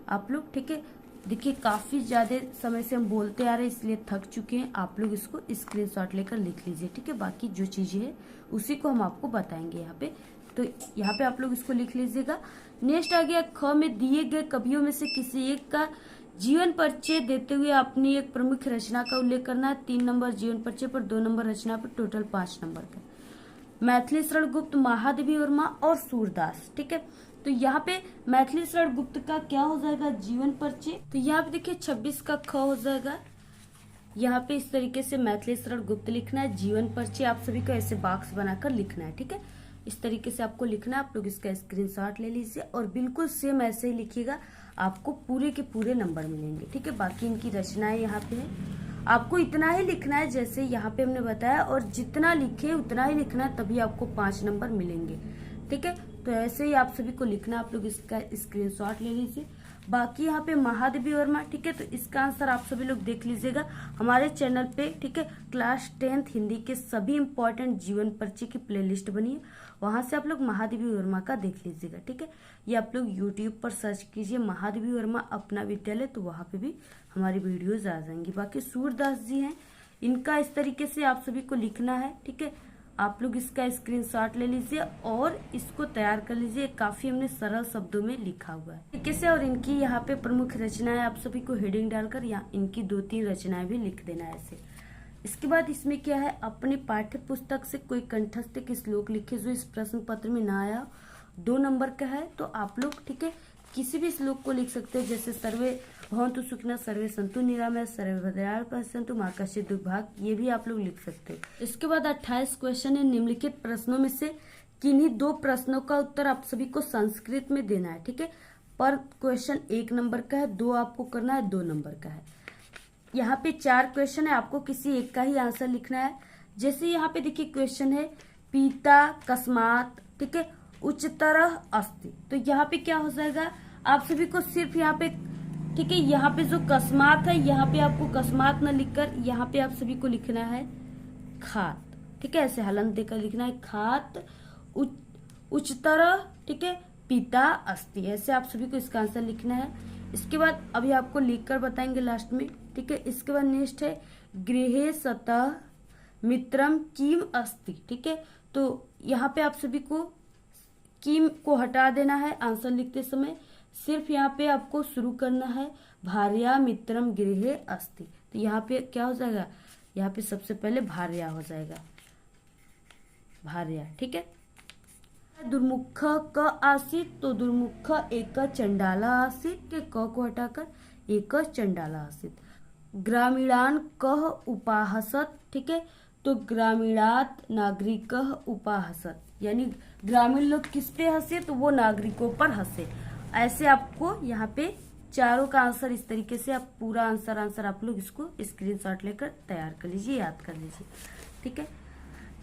आप लोग, ठीक है। देखिए काफी ज्यादा समय से हम बोलते आ रहे हैं इसलिए थक चुके हैं। आप लोग इसको स्क्रीनशॉट लेकर लिख लीजिए, ठीक है। बाकी जो चीजें है उसी को हम आपको बताएंगे यहाँ पे, तो यहाँ पे आप लोग इसको लिख लीजिएगा। नेक्स्ट आ गया ख में दिए गए कवियों में से किसी एक का जीवन परिचय देते हुए अपनी एक प्रमुख रचना का उल्लेख करना है। 3 नंबर जीवन परिचय पर, 2 नंबर रचना पर, टोटल 5 नंबर का। मैथिली शरण गुप्त, महादेवी वर्मा और सूरदास, ठीक है। तो यहाँ पे मैथिली शरण गुप्त का क्या हो जाएगा, जीवन परिचय। तो यहाँ पे देखिए 26 का ख हो जाएगा। यहाँ पे इस तरीके से मैथिली शरण गुप्त लिखना है। जीवन परिचय आप सभी को ऐसे बॉक्स बनाकर लिखना है, ठीक है। इस तरीके से आपको लिखना है। आप लोग इसका स्क्रीनशॉट ले लीजिए और बिल्कुल सेम ऐसे ही लिखिएगा, आपको पूरे के पूरे नंबर मिलेंगे, ठीक है। बाकी इनकी रचनाएं यहाँ पे है, आपको इतना ही लिखना है जैसे यहाँ पे हमने बताया, और जितना लिखे उतना ही लिखना है, तभी आपको 5 नंबर मिलेंगे, ठीक है। तो ऐसे ही आप सभी को लिखना, आप लोग इसका स्क्रीनशॉट ले लीजिए। बाकी यहाँ पे महादेवी वर्मा, ठीक है। तो इसका आंसर आप सभी लोग देख लीजिएगा हमारे चैनल पे, ठीक है। क्लास 10th हिंदी के सभी इंपॉर्टेंट जीवन परिचय की प्लेलिस्ट बनी है, वहां से आप लोग महादेवी वर्मा का देख लीजिएगा, ठीक है। ये आप लोग यूट्यूब पर सर्च कीजिए महादेवी वर्मा अपना विद्यालय, तो वहां पे भी हमारी वीडियोज आ जाएंगी। बाकी सूरदास जी हैं, इनका इस तरीके से आप सभी को लिखना है, ठीक है। आप लोग इसका स्क्रीनशॉट ले लीजिए और इसको तैयार कर लीजिए। काफी हमने सरल शब्दों में लिखा हुआ है, ठीक है। और इनकी यहाँ पे प्रमुख रचनाएं आप सभी को हेडिंग डालकर यहाँ इनकी 2-3 रचनाएं भी लिख देना है ऐसे। इसके बाद इसमें क्या है, अपनी पाठ्य पुस्तक से कोई कंठस्थ के श्लोक लिखे जो इस प्रश्न पत्र में ना आया, 2 नंबर का है। तो आप लोग, ठीक है, किसी भी श्लोक को लिख सकते हैं, जैसे सर्वे भवन्तु सुखिनः, सर्वे सन्तु निरामया, सर्वे भद्राणि पश्यन्तु मा कश्चित् दुर्भाग्, ये भी आप लोग लिख सकते हैं। इसके बाद 28 क्वेश्चन है। निम्नलिखित प्रश्नों में से किन्हीं 2 प्रश्नों का उत्तर आप सभी को संस्कृत में देना है, ठीक है। पर क्वेश्चन 1 नंबर का है, 2 आपको करना है, 2 नंबर का है। यहाँ पे 4 क्वेश्चन है, आपको किसी एक का ही आंसर लिखना है। जैसे यहाँ पे देखिए क्वेश्चन है पिता कस्मात, ठीक है, उच्चतरः अस्ति। तो यहाँ पे क्या हो जाएगा, आप सभी को सिर्फ यहाँ पे, ठीक है, यहाँ पे जो कस्मात है, यहाँ पे आपको कस्मात न लिखकर यहाँ पे आप सभी को लिखना है खात, ठीक है। ऐसे हलंत देकर लिखना है खात उच्चतरः, ठीक है, पिता अस्ति, ऐसे आप सभी को इसका आंसर लिखना है। इसके बाद अभी आपको लिखकर बताएंगे लास्ट में, ठीक है। इसके बाद नेक्स्ट है गृहे सतः मित्रम किम अस्ति, ठीक है। तो यहाँ पे आप सभी को किम को हटा देना है आंसर लिखते समय, सिर्फ यहाँ पे आपको शुरू करना है भार्या मित्रम गृहे अस्ति। तो यहाँ पे क्या हो जाएगा, यहाँ पे सबसे पहले भार्या हो जाएगा, भार्या, ठीक है। दुर्मुख क आसीत, तो दुर्मुख एक चंडाला आसीत, के क को हटाकर एक चंडाला आसीत। ग्रामीणान कह उपाहसत, ठीक है। तो ग्रामीणात नागरिक उपाहसत, यानी ग्रामीण लोग किस पे हंसे, तो वो नागरिकों पर हंसे। ऐसे आपको यहाँ पे चारों का आंसर इस तरीके से आप पूरा आंसर आप लोग इसको स्क्रीनशॉट लेकर तैयार कर लीजिए, याद कर लीजिए, ठीक है।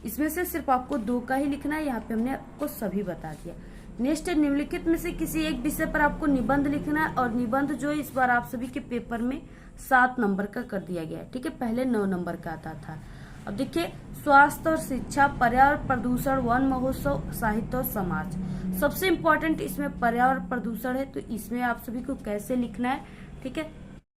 इसमें से सिर्फ आपको 2 का ही लिखना है, यहाँ पे हमने आपको सभी बता दिया। नेक्स्ट है निम्नलिखित में से किसी एक विषय पर आपको निबंध लिखना है, और निबंध जो इस बार आप सभी के पेपर में 7 नंबर का कर दिया गया है, ठीक है। पहले 9 नंबर का आता था। अब देखिए स्वास्थ्य और शिक्षा, पर्यावरण प्रदूषण, वन महोत्सव, साहित्य और समाज। सबसे इम्पोर्टेंट इसमें पर्यावरण प्रदूषण है, तो इसमें आप सभी को कैसे लिखना है, ठीक है।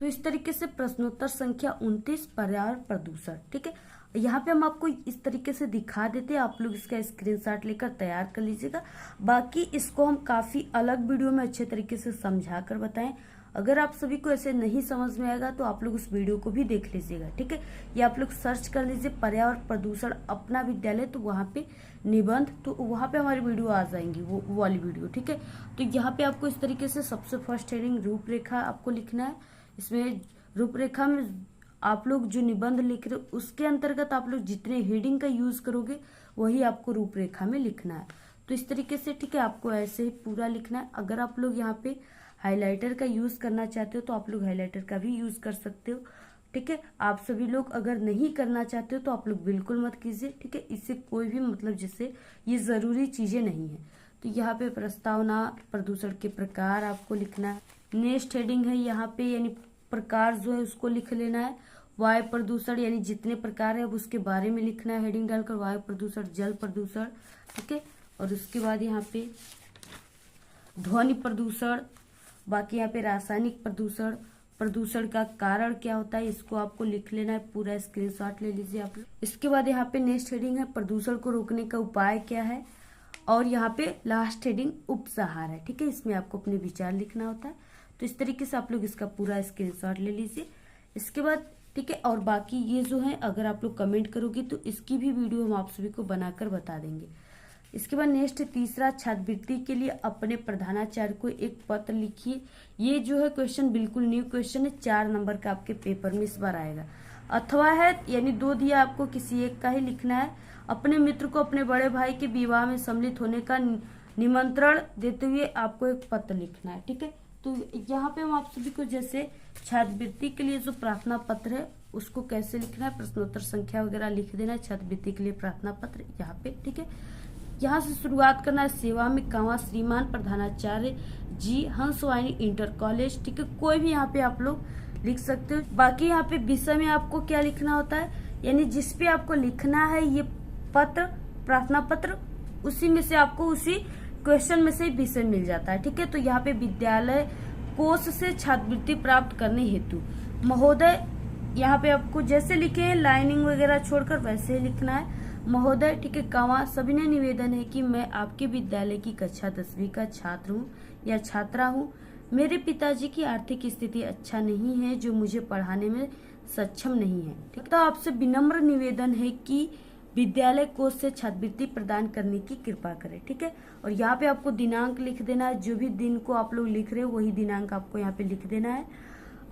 तो इस तरीके से प्रश्नोत्तर संख्या 29 पर्यावरण प्रदूषण, ठीक है। यहाँ पे हम आपको इस तरीके से दिखा देते हैं, आप लोग इसका स्क्रीनशॉट लेकर तैयार कर लीजिएगा। बाकी इसको हम काफी अलग वीडियो में अच्छे तरीके से समझा कर बताएं। अगर आप सभी को ऐसे नहीं समझ में आएगा तो आप लोग उस वीडियो को भी देख लीजिएगा, ठीक है। या आप लोग सर्च कर लीजिए पर्यावरण प्रदूषण अपना विद्यालय, तो वहाँ पे निबंध, तो वहाँ पे हमारी वीडियो आ जाएंगी, वो वाली वीडियो, ठीक है। तो यहाँ पे आपको इस तरीके से सबसे फर्स्ट हेडिंग रूपरेखा आपको लिखना है। इसमें रूपरेखा में आप लोग जो निबंध लिख रहे हो उसके अंतर्गत आप लोग जितने हेडिंग का यूज करोगे वही आपको रूपरेखा में लिखना है। तो इस तरीके से, ठीक है, आपको ऐसे ही पूरा लिखना है। अगर आप लोग यहाँ पे हाइलाइटर का यूज करना चाहते हो तो आप लोग हाइलाइटर का भी यूज कर सकते हो, ठीक है। आप सभी लोग अगर नहीं करना चाहते हो तो आप लोग बिल्कुल मत कीजिए, ठीक है। इससे कोई भी मतलब जिससे ये जरूरी चीजें नहीं है। तो यहाँ पे प्रस्तावना, प्रदूषण के प्रकार आपको लिखना है। नेक्स्ट हेडिंग है यहाँ पे, यानी प्रकार जो है उसको लिख लेना है। वायु प्रदूषण, यानी जितने प्रकार है अब उसके बारे में लिखना है हेडिंग डालकर, वायु प्रदूषण, जल प्रदूषण, ठीक है। और उसके बाद यहाँ पे ध्वनि प्रदूषण, बाकी यहाँ पे रासायनिक प्रदूषण का कारण क्या होता है, इसको आपको लिख लेना है, पूरा स्क्रीनशॉट ले लीजिए आप लोग। इसके बाद यहाँ पे नेक्स्ट हेडिंग है प्रदूषण को रोकने का उपाय क्या है, और यहाँ पे लास्ट हेडिंग उपसंहार है। ठीक है, इसमें आपको अपने विचार लिखना होता है। तो इस तरीके से आप लोग इसका पूरा स्क्रीनशॉट ले लीजिए। इसके बाद ठीक है, और बाकी ये जो है अगर आप लोग कमेंट करोगे तो इसकी भी वीडियो हम आप सभी को बनाकर बता देंगे। इसके बाद नेक्स्ट तीसरा, छात्रवृत्ति के लिए अपने प्रधानाचार्य को एक पत्र लिखिए। ये जो है क्वेश्चन बिल्कुल न्यू क्वेश्चन है, 4 नंबर का आपके पेपर में इस बार आएगा। अथवा है यानी 2 दिया, आपको किसी एक का ही लिखना है। अपने मित्र को अपने बड़े भाई के विवाह में सम्मिलित होने का निमंत्रण देते हुए आपको एक पत्र लिखना है। ठीक है, तो यहाँ पे हम आप सभी को जैसे छात्रवृत्ति के लिए जो प्रार्थना पत्र है उसको कैसे लिखना है, प्रश्नोत्तर संख्या वगैरह लिख देना है। छात्रवृत्ति के लिए प्रार्थना पत्र यहाँ पे, ठीक है, यहाँ से शुरुआत करना है। सेवा में कामा श्रीमान प्रधानाचार्य जी, हंसवाहिनी इंटर कॉलेज। ठीक है, कोई भी यहाँ पे आप लोग लिख सकते हो। बाकी यहाँ पे विषय में आपको क्या लिखना होता है, यानी जिस पे आपको लिखना है ये पत्र, प्रार्थना पत्र, उसी में से आपको उसी क्वेश्चन में से विषय मिल जाता है। ठीक है, तो यहाँ पे विद्यालय कोष से छात्रवृत्ति प्राप्त करने हेतु महोदय, यहाँ पे आपको जैसे लिखे हैं लाइनिंग वगैरह छोड़कर वैसे ही लिखना है। महोदय, ठीक है, कामा सविनय निवेदन है कि मैं आपके विद्यालय की कक्षा 10वीं का छात्र हूँ या छात्रा हूँ। मेरे पिताजी की आर्थिक स्थिति अच्छा नहीं है जो मुझे पढ़ाने में सक्षम नहीं है। ठीक, तो आपसे विनम्र निवेदन है कि विद्यालय कोष से छात्रवृत्ति प्रदान करने की कृपा करें। ठीक है, और यहाँ पे आपको दिनांक लिख देना है, जो भी दिन को आप लोग लिख रहे हो वही दिनांक आपको यहाँ पे लिख देना है।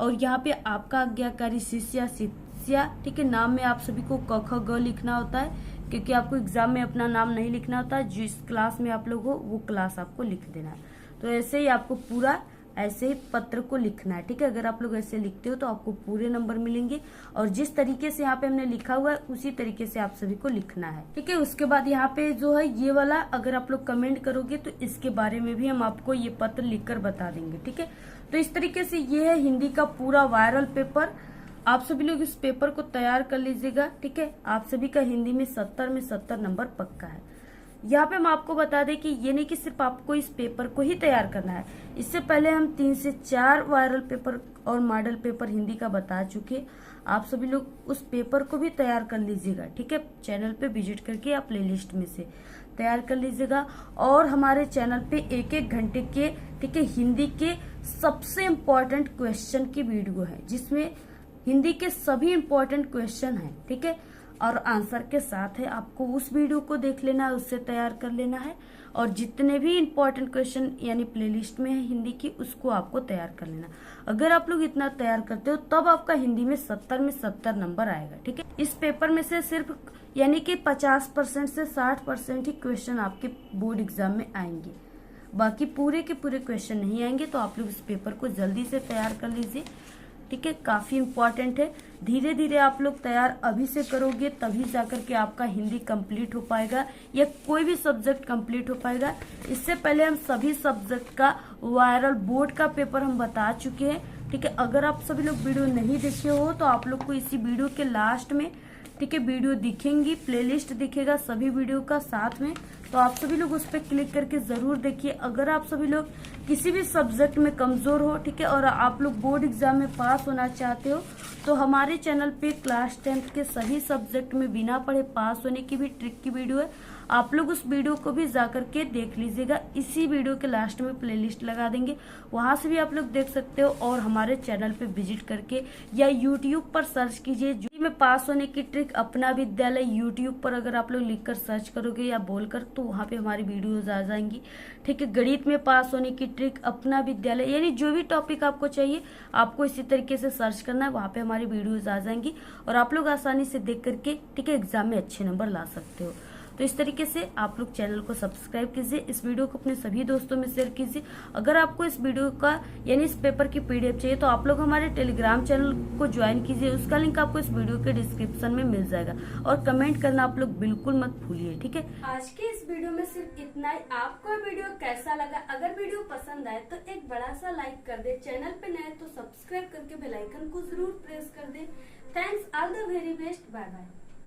और यहाँ पे आपका आज्ञाकारी शिष्य या शिष्या, ठीक है, नाम में आप सभी को क ख ग लिखना होता है, क्योंकि आपको एग्जाम में अपना नाम नहीं लिखना होता है। जिस क्लास में आप लोग हो वो क्लास आपको लिख देना है। तो ऐसे ही आपको पूरा ऐसे ही पत्र को लिखना है। ठीक है, अगर आप लोग ऐसे लिखते हो तो आपको पूरे नंबर मिलेंगे, और जिस तरीके से यहाँ पे हमने लिखा हुआ है उसी तरीके से आप सभी को लिखना है। ठीक है, उसके बाद यहाँ पे जो है ये वाला अगर आप लोग कमेंट करोगे तो इसके बारे में भी हम आपको ये पत्र लिखकर बता देंगे। ठीक है, तो इस तरीके से ये है हिंदी का पूरा वायरल पेपर। आप सभी लोग इस पेपर को तैयार कर लीजिएगा। ठीक है, आप सभी का हिंदी में 70 में 70 नंबर पक्का है। यहाँ पे हम आपको बता दें कि ये नहीं कि सिर्फ आपको इस पेपर को ही तैयार करना है, इससे पहले हम 3 से 4 वायरल पेपर और मॉडल पेपर हिंदी का बता चुके। आप सभी लोग उस पेपर को भी तैयार कर लीजिएगा। ठीक है, चैनल पे विजिट करके आप प्लेलिस्ट में से तैयार कर लीजिएगा। और हमारे चैनल पे 1-1 घंटे के, ठीक है, हिंदी के सबसे इम्पोर्टेंट क्वेश्चन की वीडियो है, जिसमें हिंदी के सभी इम्पोर्टेंट क्वेश्चन हैं। ठीक है, और आंसर के साथ है। आपको उस वीडियो को देख लेना है, उससे तैयार कर लेना है, और जितने भी इम्पोर्टेंट क्वेश्चन यानी प्लेलिस्ट में है हिंदी की उसको आपको तैयार कर लेना। अगर आप लोग इतना तैयार करते हो तब आपका हिंदी में 70 में 70 नंबर आएगा। ठीक है, इस पेपर में से सिर्फ यानी कि 50% से 60% ही क्वेश्चन आपके बोर्ड एग्जाम में आएंगे, बाकी पूरे के पूरे क्वेश्चन नहीं आएंगे। तो आप लोग इस पेपर को जल्दी से तैयार कर लीजिए। ठीक है, काफी इम्पोर्टेंट है। धीरे धीरे आप लोग तैयार अभी से करोगे तभी जाकर के आपका हिंदी कंप्लीट हो पाएगा या कोई भी सब्जेक्ट कंप्लीट हो पाएगा। इससे पहले हम सभी सब्जेक्ट का वायरल बोर्ड का पेपर हम बता चुके हैं। ठीक है, अगर आप सभी लोग वीडियो नहीं देखे हो तो आप लोग को इसी वीडियो के लास्ट में, ठीक है, वीडियो दिखेंगी, प्लेलिस्ट दिखेगा सभी वीडियो का साथ में, तो आप सभी लोग उस पर क्लिक करके जरूर देखिए। अगर आप सभी लोग किसी भी सब्जेक्ट में कमजोर हो, ठीक है, और आप लोग बोर्ड एग्जाम में पास होना चाहते हो तो हमारे चैनल पे क्लास 10th के सभी सब्जेक्ट में बिना पढ़े पास होने की भी ट्रिक की वीडियो है। आप लोग उस वीडियो को भी जाकर के देख लीजिएगा। इसी वीडियो के लास्ट में प्लेलिस्ट लगा देंगे, वहां से भी आप लोग देख सकते हो। और हमारे चैनल पे विजिट करके या यूट्यूब पर सर्च कीजिए में पास होने की ट्रिक अपना विद्यालय। यूट्यूब पर अगर आप लोग लिखकर सर्च करोगे या बोलकर तो वहाँ पे हमारी वीडियोज आ जाएंगी। ठीक है, गणित में पास होने की ट्रिक अपना विद्यालय, यानी जो भी टॉपिक आपको चाहिए आपको इसी तरीके से सर्च करना है, वहाँ पे हमारी वीडियोज आ जाएंगी और आप लोग आसानी से देख करके, ठीक है, एग्जाम में अच्छे नंबर ला सकते हो। तो इस तरीके से आप लोग चैनल को सब्सक्राइब कीजिए, इस वीडियो को अपने सभी दोस्तों में शेयर कीजिए। अगर आपको इस वीडियो का यानी इस पेपर की पीडीएफ चाहिए तो आप लोग हमारे टेलीग्राम चैनल को ज्वाइन कीजिए, उसका लिंक आपको इस वीडियो के डिस्क्रिप्शन में मिल जाएगा। और कमेंट करना आप लोग बिल्कुल मत भूलिए। ठीक है, आज के इस वीडियो में सिर्फ इतना ही। आपको वीडियो कैसा लगा? अगर वीडियो पसंद आए तो एक बड़ा सा लाइक कर दे, चैनल पे नए तो सब्सक्राइब करके बेल आइकन को जरूर प्रेस कर दे। Thanks, all the very best, bye bye.